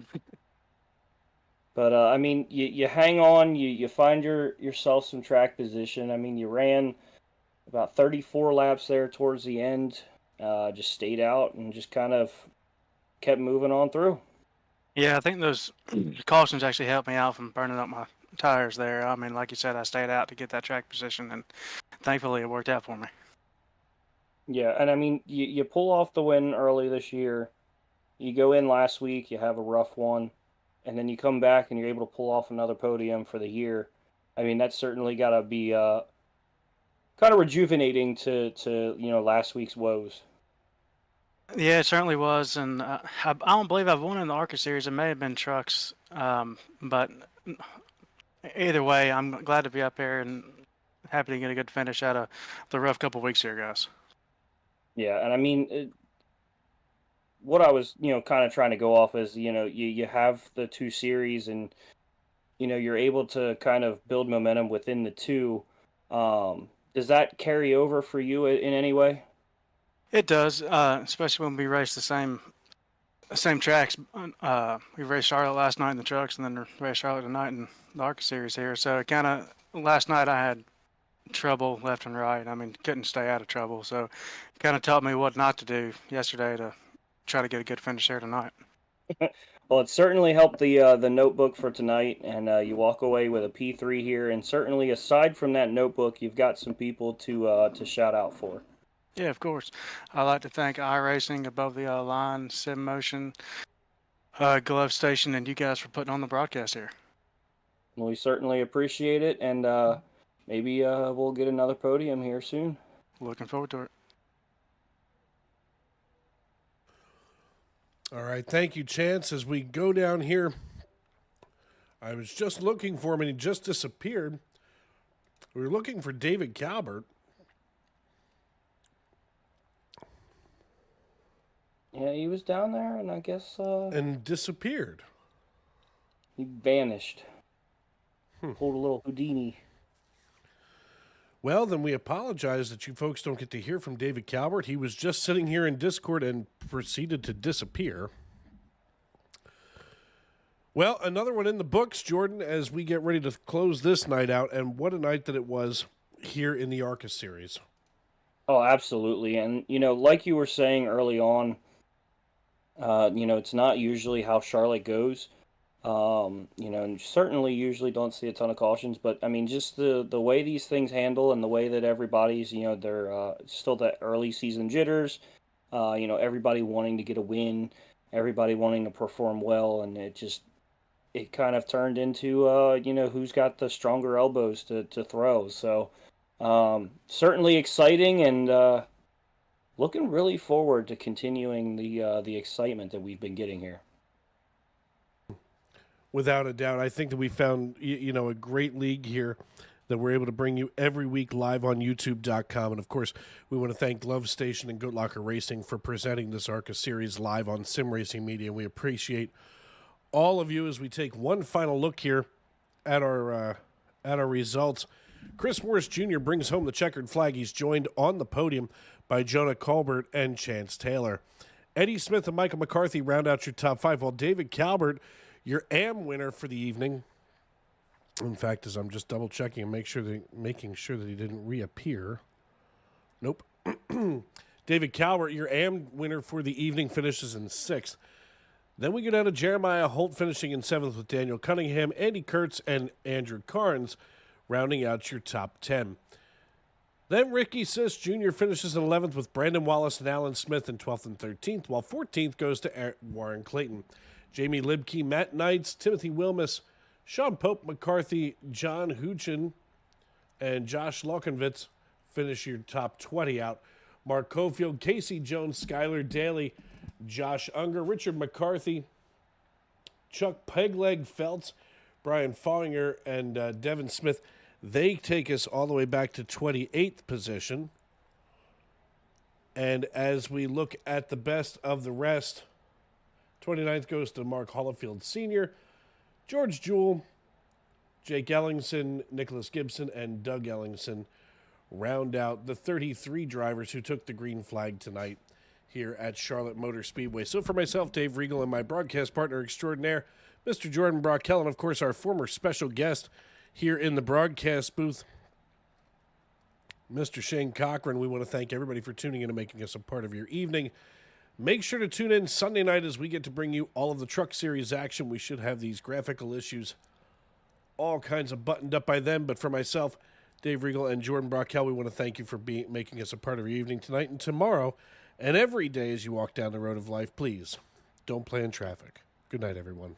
But, I mean, you hang on. You find yourself some track position. I mean, you ran about 34 laps there towards the end. just stayed out and just kind of kept moving on through. Yeah, I think those cautions actually helped me out from burning up my tires there. I mean, like you said, I stayed out to get that track position, and thankfully it worked out for me. Yeah, and I mean, you pull off the win early this year. You go in last week, you have a rough one, and then you come back and you're able to pull off another podium for the year. I mean, that's certainly got to be kind of rejuvenating to last week's woes. Yeah, it certainly was, and I don't believe I've won in the ARCA series. It may have been trucks, but either way, I'm glad to be up here and happy to get a good finish out of the rough couple weeks here, guys. Yeah, and I mean, what I was kind of trying to go off is you have the two series, and you're able to kind of build momentum within the two. Does that carry over for you in any way? It does, especially when we race the same tracks. We raced Charlotte last night in the trucks, and then raced Charlotte tonight in the ARCA series here. So it kind of last night I had trouble left and right. I mean, couldn't stay out of trouble. So it kind of taught me what not to do yesterday to try to get a good finish there tonight. Well, it certainly helped the notebook for tonight, and you walk away with a P3 here. And certainly, aside from that notebook, you've got some people to shout out for. Yeah, of course. I'd like to thank iRacing, Above the Line, Sim Motion, Glove Station, and you guys for putting on the broadcast here. Well, we certainly appreciate it, and maybe we'll get another podium here soon. Looking forward to it. All right, thank you, Chance. As we go down here, I was just looking for him, and he just disappeared. We were looking for David Calvert. Yeah, he was down there, and I guess... and disappeared. He vanished. Pulled a little Houdini. Well, then we apologize that you folks don't get to hear from David Calvert. He was just sitting here in Discord and proceeded to disappear. Well, another one in the books, Jordan, as we get ready to close this night out. And what a night that it was here in the ARCA series. Oh, absolutely. And, like you were saying early on, it's not usually how Charlotte goes. And certainly usually don't see a ton of cautions, but I mean, just the way these things handle and the way that everybody's, they're still that early season jitters, everybody wanting to get a win, everybody wanting to perform well, and it kind of turned into, who's got the stronger elbows to throw. So certainly exciting, and looking really forward to continuing the excitement that we've been getting here. Without a doubt, I think that we found, a great league here that we're able to bring you every week live on YouTube.com. And, of course, we want to thank Glove Station and Goat Locker Racing for presenting this ARCA series live on Sim Racing Media. We appreciate all of you as we take one final look here at our results. Chris Morris Jr. brings home the checkered flag. He's joined on the podium by Jonah Colbert and Chance Taylor. Eddie Smith and Michael McCarthy round out your top five, while David Calvert, your AM winner for the evening. In fact, as I'm just double checking and making sure that he didn't reappear. Nope. David Calvert, your AM winner for the evening, finishes in sixth. Then we go down to Jeremiah Holt finishing in seventh with Daniel Cunningham, Andy Kurtz, and Andrew Carnes rounding out your top 10. Then Ricky Siss Jr. finishes in 11th with Brandon Wallace and Alan Smith in 12th and 13th, while 14th goes to Warren Clayton. Jamie Libke, Matt Knights, Timothy Wilmus, Sean Pope McCarthy, John Huchin, and Josh Lockenwitz finish your top 20 out. Mark Cofield, Casey Jones, Skylar Daly, Josh Unger, Richard McCarthy, Chuck Pegleg Feltz, Brian Follinger, and Devin Smith. They take us all the way back to 28th position. And as we look at the best of the rest, 29th goes to Mark Hollifield Sr., George Jewell, Jake Ellingson, Nicholas Gibson, and Doug Ellingson round out the 33 drivers who took the green flag tonight here at Charlotte Motor Speedway. So for myself, Dave Regal, and my broadcast partner extraordinaire, Mr. Jordan Brockell, and of course our former special guest here in the broadcast booth, Mr. Shane Cochran. We want to thank everybody for tuning in and making us a part of your evening. Make sure to tune in Sunday night as we get to bring you all of the Truck Series action. We should have these graphical issues all kinds of buttoned up by then. But for myself, Dave Regal, and Jordan Brockel, we want to thank you for making us a part of your evening tonight and tomorrow. And every day as you walk down the road of life, please don't play in traffic. Good night, everyone.